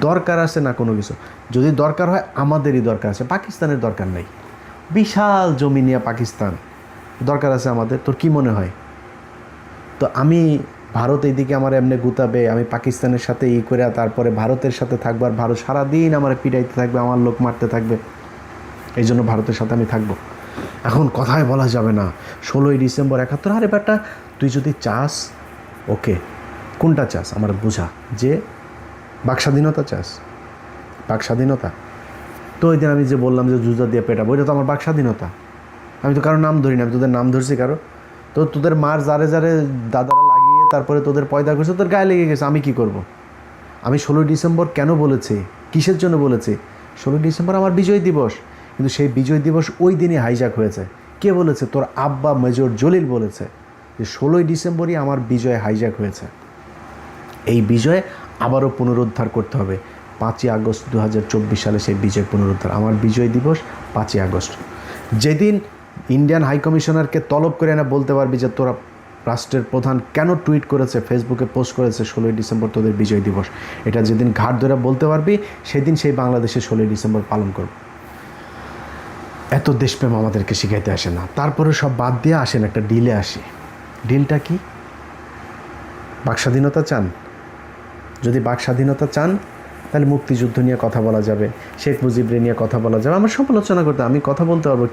দরকার আছে না কোনো কিছু? যদি দরকার হয় আমাদেরই দরকার আছে, পাকিস্তানের দরকার নেই। বিশাল জমি নিয়ে পাকিস্তান দরকার আছে আমাদের, তোর কি মনে হয়? তো আমি ভারত এইদিকে আমার এমনি গুতাবে, আমি পাকিস্তানের সাথে করে তারপরে ভারতের সাথে থাকবো, আর ভারত সারাদিন আমার পিটাইতে থাকবে, আমার লোক মারতে থাকবে, এই জন্য ভারতের সাথে আমি থাকবো। এখন কথায় বলা যাবে না 16ই ডিসেম্বর 71। আরে বেটা, তুই যদি চাস, ওকে, কোনটা চাস আমার বোঝা, যে বাক স্বাধীনতা চাস, বাক স্বাধীনতা? তো ওই দিন আমি যে বললাম যে জুতা দিয়ে পেটাবো, ওইটা তো আমার বাক স্বাধীনতা। আমি তো কারো নাম ধরি না, আমি তোদের নাম ধরছি কারো? তো তোদের মার যারে যারে দাদারা লাগিয়ে তারপরে তোদের পয়দা করছে, তোদের গায়ে লেগে গেছে, আমি কি করব? আমি 16ই ডিসেম্বর কেন বলেছি, কিসের জন্য বলেছি? 16ই ডিসেম্বর আমার বিজয় দিবস, কিন্তু সেই বিজয় দিবস ওই দিনই হাইজ্যাক হয়েছে। কে বলেছে? তোর আব্বা মেজর জলিল বলেছে যে 16ই ডিসেম্বরই আমার বিজয় হাইজ্যাক হয়েছে। এই বিজয় আবারও পুনরুদ্ধার করতে হবে। 5ই আগস্ট 2024 সালে সেই বিজয় পুনরুদ্ধার। আমার বিজয় দিবস 5ই আগস্ট। যেদিন ইন্ডিয়ান হাইকমিশনারকে তলব করে এনে বলতে পারবি যে তোরা রাষ্ট্রের প্রধান কেন টুইট করেছে, ফেসবুকে পোস্ট করেছে 16ই ডিসেম্বর তোদের বিজয় দিবস, এটা যেদিন ঘাট ধরে বলতে পারবি, সেদিন সেই বাংলাদেশে 16ই ডিসেম্বর পালন করব। এত দেশপ্রেম আমাদেরকে শিখাইতে আসে না। তারপরে সব বাদ দিয়ে আসেন একটা ডিলে আসি। ডিলটা কি? বাক স্বাধীনতা চান? যদি বাক স্বাধীনতা চান তাহলে মুক্তিযুদ্ধ নিয়ে কথা বলা যাবে, শেখ মুজিবরে নিয়ে কথা বলা যাবে, আমার সমালোচনা করতে, আমি কথা বলতে পারবো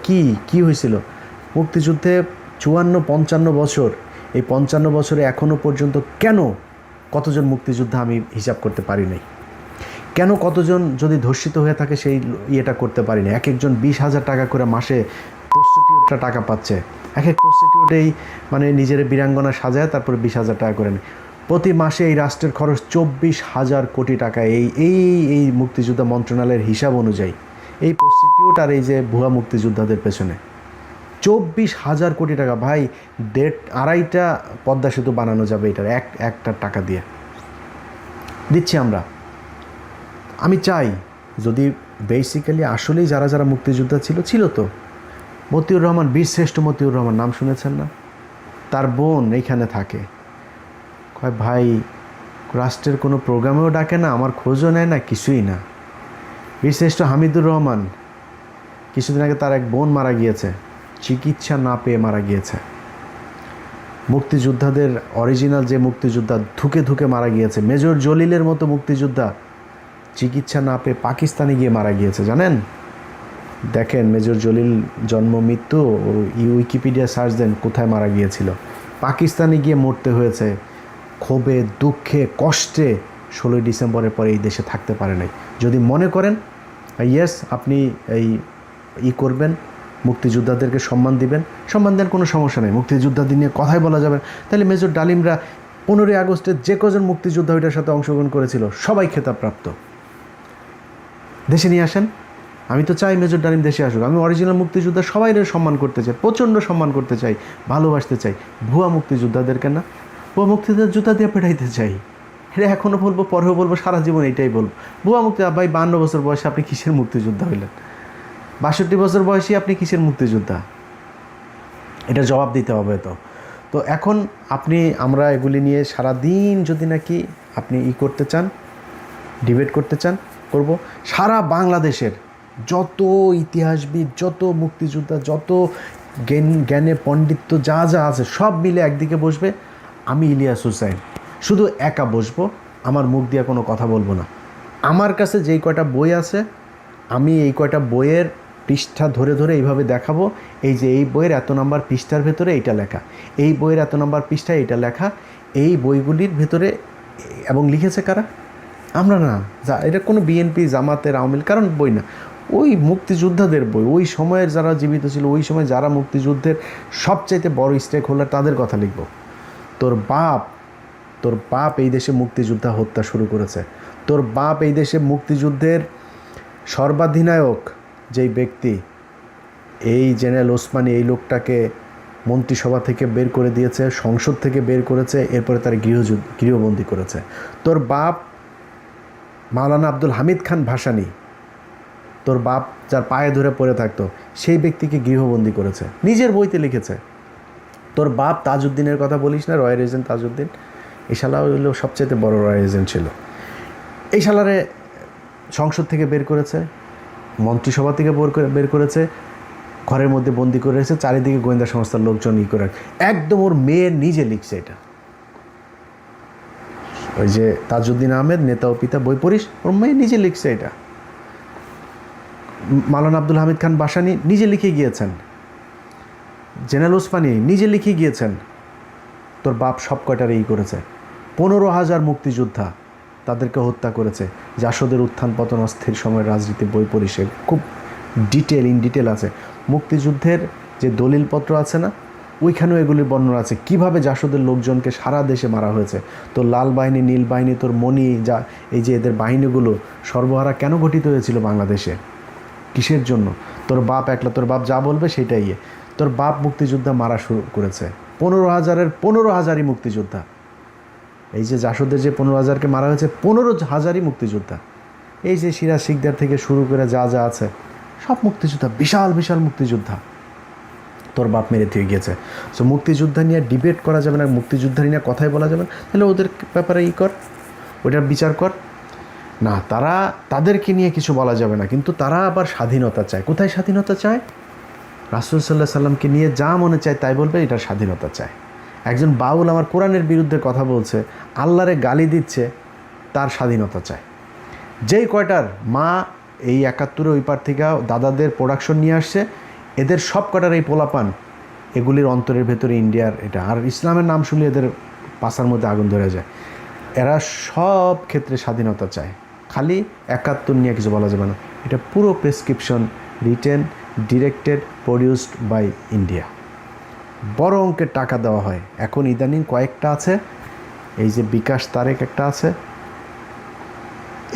কি হয়েছিল মুক্তিযুদ্ধে 54-55 বছর। এই 55 বছরে এখনও পর্যন্ত কেন কতজন মুক্তিযোদ্ধা আমি হিসাব করতে পারি নাই, কেন কতজন যদি ধর্ষিত হয়ে থাকে সেই ইয়েটা করতে পারি না। এক একজন 20,000 টাকা করে মাসে প্রস্টিটিউটরা টাকা পাচ্ছে, এক এক প্রস্টিটিউটেই মানে নিজের বীরাঙ্গনা সাজায় তারপরে 20,000 টাকা করে নেয় প্রতি মাসে। এই রাষ্ট্রের খরচ 24,000 কোটি টাকা এই মুক্তিযোদ্ধা মন্ত্রণালয়ের হিসাব অনুযায়ী, এই প্রস্টিটিউট আর এই যে ভুয়া মুক্তিযোদ্ধাদের পেছনে 24,000 কোটি টাকা। ভাই 2.5টা পদ্মা সেতু বানানো যাবে এটার একটা টাকা দিয়ে, দিচ্ছি আমরা। আমি চাই যদি বেসিক্যালি আসলেই যারা যারা মুক্তিযোদ্ধা ছিল তো মতিউর রহমান, বীরশ্রেষ্ঠ মতিউর রহমান, নাম শুনেছেন না? তার বোন এইখানে থাকে, কয় ভাই রাষ্ট্রের কোনো প্রোগ্রামেও ডাকে না, আমার খোঁজও নেয় না, কিছুই না। বীরশ্রেষ্ঠ হামিদুর রহমান, কিছুদিন আগে তার এক বোন মারা গিয়েছে, চিকিৎসা না পেয়ে মারা গিয়েছে। মুক্তিযোদ্ধাদের অরিজিনাল যে মুক্তিযোদ্ধা ধুকে ধুকে মারা গিয়েছে, মেজর জলিলের মতো মুক্তিযোদ্ধা চিকিৎসা না পেয়ে পাকিস্তানে গিয়ে মারা গিয়েছে, জানেন? দেখেন মেজর জলিল জন্ম মৃত্যু উইকিপিডিয়া সার্চ দেন কোথায় মারা গিয়েছিল। পাকিস্তানে গিয়ে মরতে হয়েছে, ক্ষোভে দুঃখে কষ্টে 16ই ডিসেম্বরের পরে এই দেশে থাকতে পারে নাই। যদি মনে করেন ইয়েস আপনি করবেন, মুক্তিযোদ্ধাদেরকে সম্মান দিবেন, সম্মান দেন, কোনো সমস্যা নেই, মুক্তিযোদ্ধাদের নিয়ে কথাই বলা যাবে, তাহলে মেজর ডালিমরা 15ই আগস্টে যে কজন মুক্তিযোদ্ধা ওইটার সাথে অংশগ্রহণ করেছিল সবাই খেতাবপ্রাপ্ত, দেশে নিয়ে আসেন। আমি তো চাই মেজর ডালিম দেশে আসুক। আমি অরিজিনাল মুক্তিযোদ্ধা সবাই সম্মান করতে চাই, প্রচণ্ড সম্মান করতে চাই, ভালোবাসতে চাই। ভুয়া মুক্তিযোদ্ধাদেরকে না, ভুয়া মুক্তিযোদ্ধার জুতা দিয়ে পেটাইতে চাই। এটা এখনও বলবো, পরেও বলবো, সারা জীবন এইটাই বলবো। ভুয়া মুক্তিযোদ্ধা ভাই 52 বছর বয়সে আপনি কিসের মুক্তিযোদ্ধা হইলেন? 62 বছর বয়সে আপনি কিসের মুক্তিযোদ্ধা? এটা জবাব দিতে হবে। তো এখন আমরা এগুলি নিয়ে সারাদিন যদি নাকি আপনি করতে চান, ডিবেট করতে চান, করব। সারা বাংলাদেশের যত ইতিহাসবিদ, যত মুক্তিযোদ্ধা, যত জ্ঞানে পণ্ডিত্য যা আছে সব মিলে একদিকে বসবে। আমি ইলিয়াস হুসাইন শুধু একা বসবো, আমার মুখ দিয়ে কোনো কথা বলবো না। আমার কাছে যেই কয়টা বই আছে আমি এই কয়টা বইয়ের পৃষ্ঠা ধরে ধরে এইভাবে দেখাবো, এই যে এই বইয়ের এত নাম্বার পৃষ্ঠার ভেতরে এইটা লেখা, এই বইয়ের এত নাম্বার পৃষ্ঠায় এইটা লেখা, এই বইগুলির ভেতরে। এবং লিখেছে কারা? আমরা না, এটা কোনো বিএনপি, জামাতের, আওয়ামী লীগ কারণ বই না, ওই মুক্তিযোদ্ধাদের বই, ওই সময়ের যারা জীবিত ছিল, ওই সময় যারা মুক্তিযুদ্ধের সবচাইতে বড় স্টেক হোল্ডার, তাদের কথা লিখব। তোর বাপ এই দেশে মুক্তিযোদ্ধা হত্যা শুরু করেছে। তোর বাপ এই দেশে মুক্তিযুদ্ধের সর্বাধিনায়ক যেই ব্যক্তি, এই জেনারেল ওসমানী, এই লোকটাকে মন্ত্রিসভা থেকে বের করে দিয়েছে, সংসদ থেকে বের করেছে, এরপরে তার গৃহবন্দী করেছে। তোর বাপ মাওলানা আব্দুল হামিদ খান ভাসানী, তোর বাপ যার পায়ে ধরে পড়ে থাকতো, সেই ব্যক্তিকে গৃহবন্দী করেছে, নিজের বইতে লিখেছে। তোর বাপ তাজউদ্দিনের কথা বলিস না, রয়্যাল এজেন্ট তাজউদ্দিন, এই শালা হলো সবচেয়ে বড় রয়্যাল এজেন্ট ছিল। এই শালারে সংসদ থেকে বের করেছে, মন্ত্রিসভা থেকে বের করেছে, ঘরের মধ্যে বন্দি করে রেখেছে, চারিদিকে গোয়েন্দা সংস্থার লোকজন করে। একদম ওর মেয়ে নিজে লিখছে এটা। ওই যে তাজউদ্দিন আহমেদ, নেতা ও পিতা, বই পড়িস, ওর মেয়ে নিজে লিখছে এটা। মাওলানা আব্দুল হামিদ খান ভাসানী নিজে লিখে গিয়েছেন, জেনারেল ওসমানী নিজে লিখে গিয়েছেন। তোর বাপ সব কয়টার করেছে। 15,000 মুক্তিযোদ্ধা, তাদেরকে হত্যা করেছে। জাসদের উত্থান পতন অস্থির সময়ের রাজনীতি বই পড়ি, সে খুব ইন ডিটেল আছে। মুক্তিযুদ্ধের যে দলিলপত্র আছে না, ওইখানেও এগুলির বর্ণনা আছে কীভাবে জাসদের লোকজনকে সারা দেশে মারা হয়েছে। তো লাল বাহিনী, নীল বাহিনী, তোর মণি, যা এই যে এদের বাহিনীগুলো সর্বহারা কেন গঠিত হয়েছিল বাংলাদেশে, কিসের জন্য? তোর বাপ একলা, তোর বাপ যা বলবে সেটাই তোর বাপ মুক্তিযোদ্ধা মারা শুরু করেছে। 15,000-এর 15,000ই মুক্তিযোদ্ধা। এই যে জাসদের যে 15,000কে মারা হয়েছে, 15,000ই মুক্তিযোদ্ধা। এই যে সিরাজ শিকদার থেকে শুরু করে যা যা আছে সব মুক্তিযোদ্ধা, বিশাল বিশাল মুক্তিযোদ্ধা তোর বাপ মেরে দিয়ে গিয়েছে। সো মুক্তিযোদ্ধা নিয়ে ডিবেট করা যাবে না, মুক্তিযোদ্ধা নিয়ে কথাই বলা যাবে না। তাহলে ওদের ব্যাপারে কর, ওইটার বিচার কর না। তাদেরকে নিয়ে কিছু বলা যাবে না, কিন্তু তারা আবার স্বাধীনতা চায়। কোথায় স্বাধীনতা চায়? রাসূল সাল্লাল্লাহু আলাইহি সাল্লামকে নিয়ে যা মনে চায় তাই বলবে, এটা স্বাধীনতা চায়। একজন বাউল আমার কোরআনের বিরুদ্ধে কথা বলছে, আল্লাহরে গালি দিচ্ছে, তার স্বাধীনতা চায়। যেই কয়টার মা এই 71-এ ওই পার থেকে দাদাদের প্রোডাকশন নিয়ে আসছে, এদের সব কটার এই পোলাপান, এগুলির অন্তরের ভেতরে ইন্ডিয়ার এটা। আর ইসলামের নাম শুনলে এদের পাশার মধ্যে আগুন ধরে যায়। এরা সব ক্ষেত্রে স্বাধীনতা চায়, খালি 71 নিয়ে কিছু বলা যাবে না। এটা পুরো prescription, written, directed, produced by India. বড় অঙ্কের টাকা দেওয়া হয়। এখন ইদানিং কয়েকটা আছে, এই যে বিকাশ তারেক একটা আছে,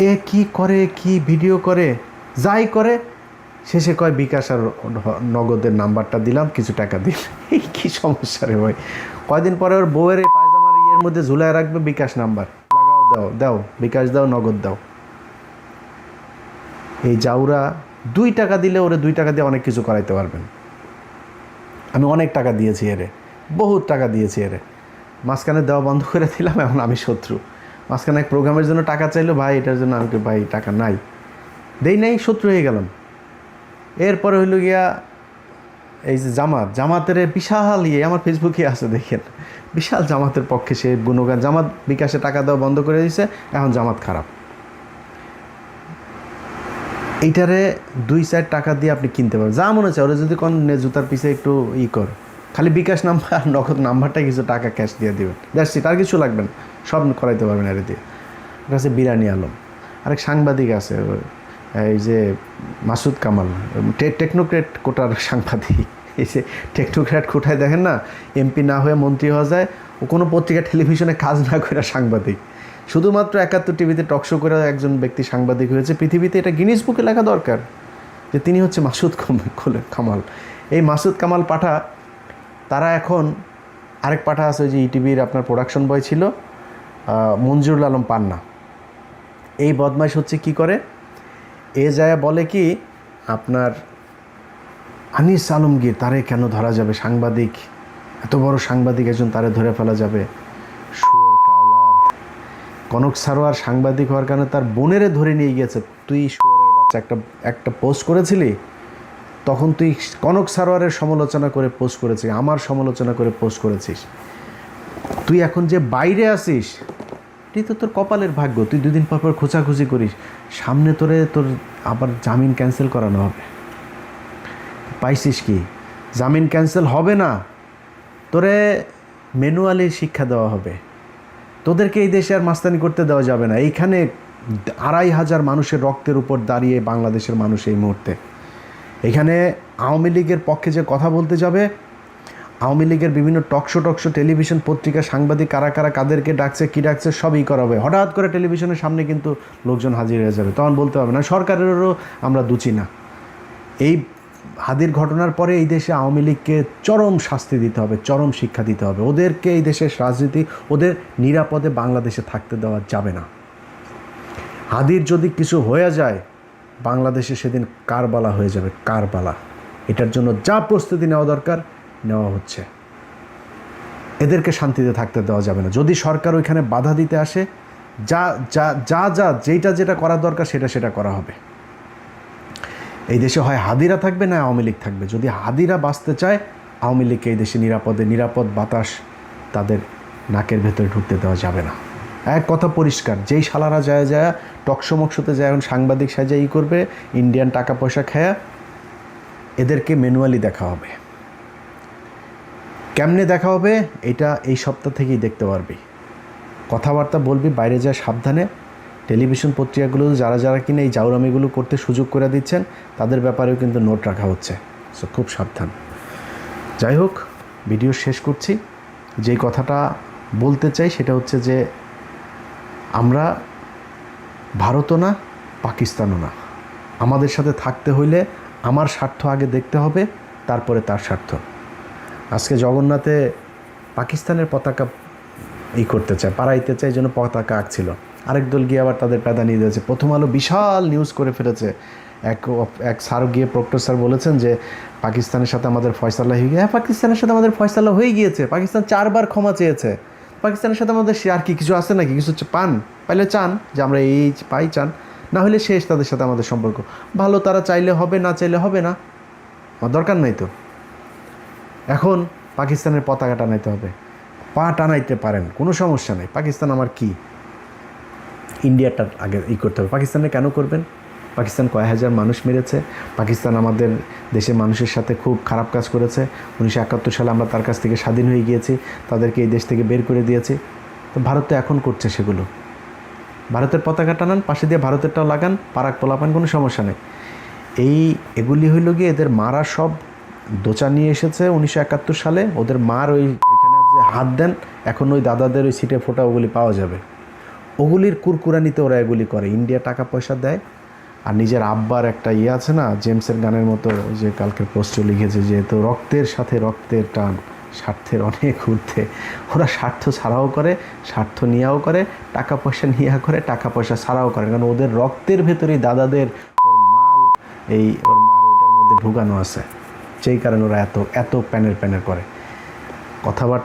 এ কি করে, কি ভিডিও করে, যাই করে, শেষে কয় বিকাশ আর নগদের নাম্বারটা দিলাম, কিছু টাকা দিল। এই কী সমস্যা রে ভাই? কয়দিন পরে ওর বউয়ের পায়জামার ইয়ের মধ্যে ঝুলায় রাখবে বিকাশ নাম্বার, লাগাও, দাও বিকাশ, দাও নগদ দাও। এই জাউরা 2 টাকা দিলে ওরে 2 টাকা দিয়ে অনেক কিছু করাইতে পারবেন। আমি অনেক টাকা দিয়েছি এরে, বহুত টাকা দিয়েছি এরে, মাঝখানে দেওয়া বন্ধ করে দিলাম, এখন আমি শত্রু। মাঝখানে এক প্রোগ্রামের জন্য টাকা চাইলো, ভাই এটার জন্য আমি ভাই টাকা নাই, দেই নাই, শত্রু হয়ে গেলাম। এরপরে হইল গিয়া এই যে জামাতের বিশাল আমার ফেসবুকে আছে, দেখেন, বিশাল জামাতের পক্ষে সে গুণগান। জামাত বিকাশে টাকা দেওয়া বন্ধ করে দিয়েছে, এখন জামাত খারাপ। এইটারে 2-4 টাকা দিয়ে আপনি কিনতে পারবেন, যা মনে হচ্ছে। ওরা যদি কোন জুতার পিছে একটু কর, খালি বিকাশ নাম্বার আর নগদ নাম্বারটাই কিছু টাকা ক্যাশ দিয়ে দেবেন, দ্যাটস ইট, আর কিছু লাগবে না, সব করাইতে পারবেন এর দিয়ে। ওর কাছে বিরানি আলম, আরেক সাংবাদিক আছে, এই যে মাসুদ কামাল, টেকনোক্রেট কোটার সাংবাদিক। এই যে টেকনোক্রেট কোটায় দেখেন না, এমপি না হয়ে মন্ত্রী হওয়া যায়, ও কোনো পত্রিকা টেলিভিশনে কাজ না করে সাংবাদিক, শুধুমাত্র 71 টিভিতে টকশো করে একজন ব্যক্তি সাংবাদিক হয়েছে পৃথিবীতে। এটা গিনিস বুকে লেখা দরকার যে তিনি হচ্ছে মাসুদ কামাল। এই মাসুদ কামাল পাঠা, তারা এখন আরেক পাঠা আছে, ওই যে ইটিভির আপনার প্রোডাকশন বয় ছিল মঞ্জুরুল আলম পান্না। এই বদমাইশ হচ্ছে কি করে, এ যায় বলে কি আপনার আনিস আলমগীর, তারে কেন ধরা যাবে, সাংবাদিক, এত বড় সাংবাদিক একজন, তারে ধরে ফেলা যাবে। শুয়োর কাওলাদ, কনক সারোয়ার সাংবাদিক হওয়ার কারণে তার বোনেরে ধরে নিয়ে গিয়েছে। তুই শুয়োরের বাচ্চা একটা পোস্ট করেছিলি, তখন তুই কনক সারোয়ারের সমালোচনা করে পোস্ট করেছিস, আমার সমালোচনা করে পোস্ট করেছিস। তুই এখন যে বাইরে আসিস, এটাই তো তোর কপালের ভাগ্য। তুই 2 দিন পর খোঁচাখুচি করিস, সামনে তোর আবার জামিন ক্যান্সেল করানো হবে। পাইছিস কি? জামিন ক্যান্সেল হবে না, তোরে ম্যানুয়ালি শিক্ষা দেওয়া হবে। তোদেরকে এই দেশে আর মাস্তানি করতে দেওয়া যাবে না। এইখানে 2,500 মানুষের রক্তের উপর দাঁড়িয়ে বাংলাদেশের মানুষ এই মুহূর্তে। এখানে আওয়ামী লীগের পক্ষে যে কথা বলতে যাবে, আওয়ামী লীগের বিভিন্ন টকশো টেলিভিশন পত্রিকা সাংবাদিক কারা কাদেরকে ডাকছে, কী ডাকছে, সবই করা হবে। হঠাৎ করে টেলিভিশনের সামনে কিন্তু লোকজন হাজির হয়ে যাবে, তখন বলতে হবে না সরকারেরও আমরা দুচি না। এই হাদির ঘটনার পরে এই দেশে আওয়ামী লীগকে চরম শাস্তি দিতে হবে, চরম শিক্ষা দিতে হবে। ওদেরকে এই দেশের রাজনীতি, ওদের নিরাপদে বাংলাদেশে থাকতে দেওয়া যাবে না। হাদির যদি কিছু হয়ে যায়, বাংলাদেশে সেদিন কারবালা হয়ে যাবে, কারবালা। এটার জন্য যা প্রস্তুতি নেওয়া দরকার নেওয়া হচ্ছে। এদেরকে শান্তিতে থাকতে দেওয়া যাবে না। যদি সরকার ওইখানে বাধা দিতে আসে, যেটা করা দরকার সেটা করা হবে। এই দেশে হয় হাদিরা থাকবে, না আওয়ামী লীগ থাকবে। যদি হাদিরা বাঁচতে চায়, আওয়ামী লীগকে এই দেশে নিরাপদ বাতাস তাদের নাকের ভেতরে ঢুকতে দেওয়া যাবে না। এক কথা পরিষ্কার, যেই শালারা যায় টকশো মকশোতে যায় এখন সাংবাদিক সাজা করবে, ইন্ডিয়ান টাকা পয়সা খায়া, এদেরকে ম্যানুয়ালি দেখা হবে। কেমনে দেখা হবে এটা এই সপ্তাহ থেকেই দেখতে পারবি। কথাবার্তা বলবি, বাইরে যায় সাবধানে, টেলিভিশন পত্রিকাগুলো যারা যারা কিনা এই জাউরামিগুলো করতে সুযোগ করে দিচ্ছেন তাদের ব্যাপারেও কিন্তু নোট রাখা হচ্ছে। সো খুব সাবধান। যাই হোক, ভিডিও শেষ করছি। যেই কথাটা বলতে চাই সেটা হচ্ছে যে আমরা ভারতও না, পাকিস্তানও না। আমাদের সাথে থাকতে হইলে আমার স্বার্থ আগে দেখতে হবে, তারপরে তার স্বার্থ। আজকে জগন্নাথে পাকিস্তানের পতাকা করতে চায়, পাড়াইতে চায়, জন্য পতাকা আঁকছিল। আরেক দল গিয়ে আবার তাদের প্যাদা নিয়ে দিয়েছে। প্রথম আলো বিশাল নিউজ করে ফেলেছে। এক স্যার গিয়ে, প্রক্টর স্যার বলেছেন যে পাকিস্তানের সাথে আমাদের ফয়সালা হয়ে গিয়ে, হ্যাঁ পাকিস্তানের সাথে আমাদের ফয়সালা হয়ে গিয়েছে। পাকিস্তান 4 বার ক্ষমা চেয়েছে। পাকিস্তানের সাথে আমাদের আর কি কিছু আছে নাকি? কিছু পাইলে চান যে আমরা এই পাই, চান না হলে শেষ তাদের সাথে আমাদের সম্পর্ক। ভালো, তারা চাইলে হবে, না চাইলে হবে না, আমার দরকার নাই তো। এখন পাকিস্তানের পতাকা টানাইতে হবে, পা টানাইতে পারেন, কোনো সমস্যা নেই। পাকিস্তান আমার কি, ইন্ডিয়াটা আগে করতে হবে। পাকিস্তানে কেন করবেন? পাকিস্তান কয়েক হাজার মানুষ মেরেছে। পাকিস্তান আমাদের দেশের মানুষের সাথে খুব খারাপ কাজ করেছে। 1971 সালে আমরা তার কাছ থেকে স্বাধীন হয়ে গিয়েছি, তাদেরকে এই দেশ থেকে বের করে দিয়েছি। তো ভারত তো এখন করছে সেগুলো। ভারতের পতাকা টানান, পাশে দিয়ে ভারতেরটাও লাগান, পারাক পোলাপান, কোনো সমস্যা নেই। এগুলি হইল গিয়ে এদের মারা সব দোচা নিয়ে এসেছে 1971 সালে। ওদের মার ওইখানে যে হাত দেন, এখন ওই দাদাদের ওই সিটে ফোটা ওগুলি পাওয়া যাবে। ওগুলির কুরকুরানিতে ওরা এগুলি করে। ইন্ডিয়া টাকা পয়সা দেয়, আর নিজের আব্বার একটা আছে না, জেমসের গানের মতো, ওই যে কালকের পোস্টে লিখেছে যে তো রক্তের সাথে রক্তের টান, স্বার্থের অনেক ঊর্ধ্বে। ওরা স্বার্থ ছাড়াও করে, স্বার্থ নিয়েও করে, টাকা পয়সা নিয়ে করে, টাকা পয়সা ছাড়াও করে। কারণ ওদের রক্তের ভেতরেই দাদাদের ওর মার ওইটার মধ্যে ঢুকানো আছে। সেই কারণে ওরা এত প্যানের করে কথাবার্তা।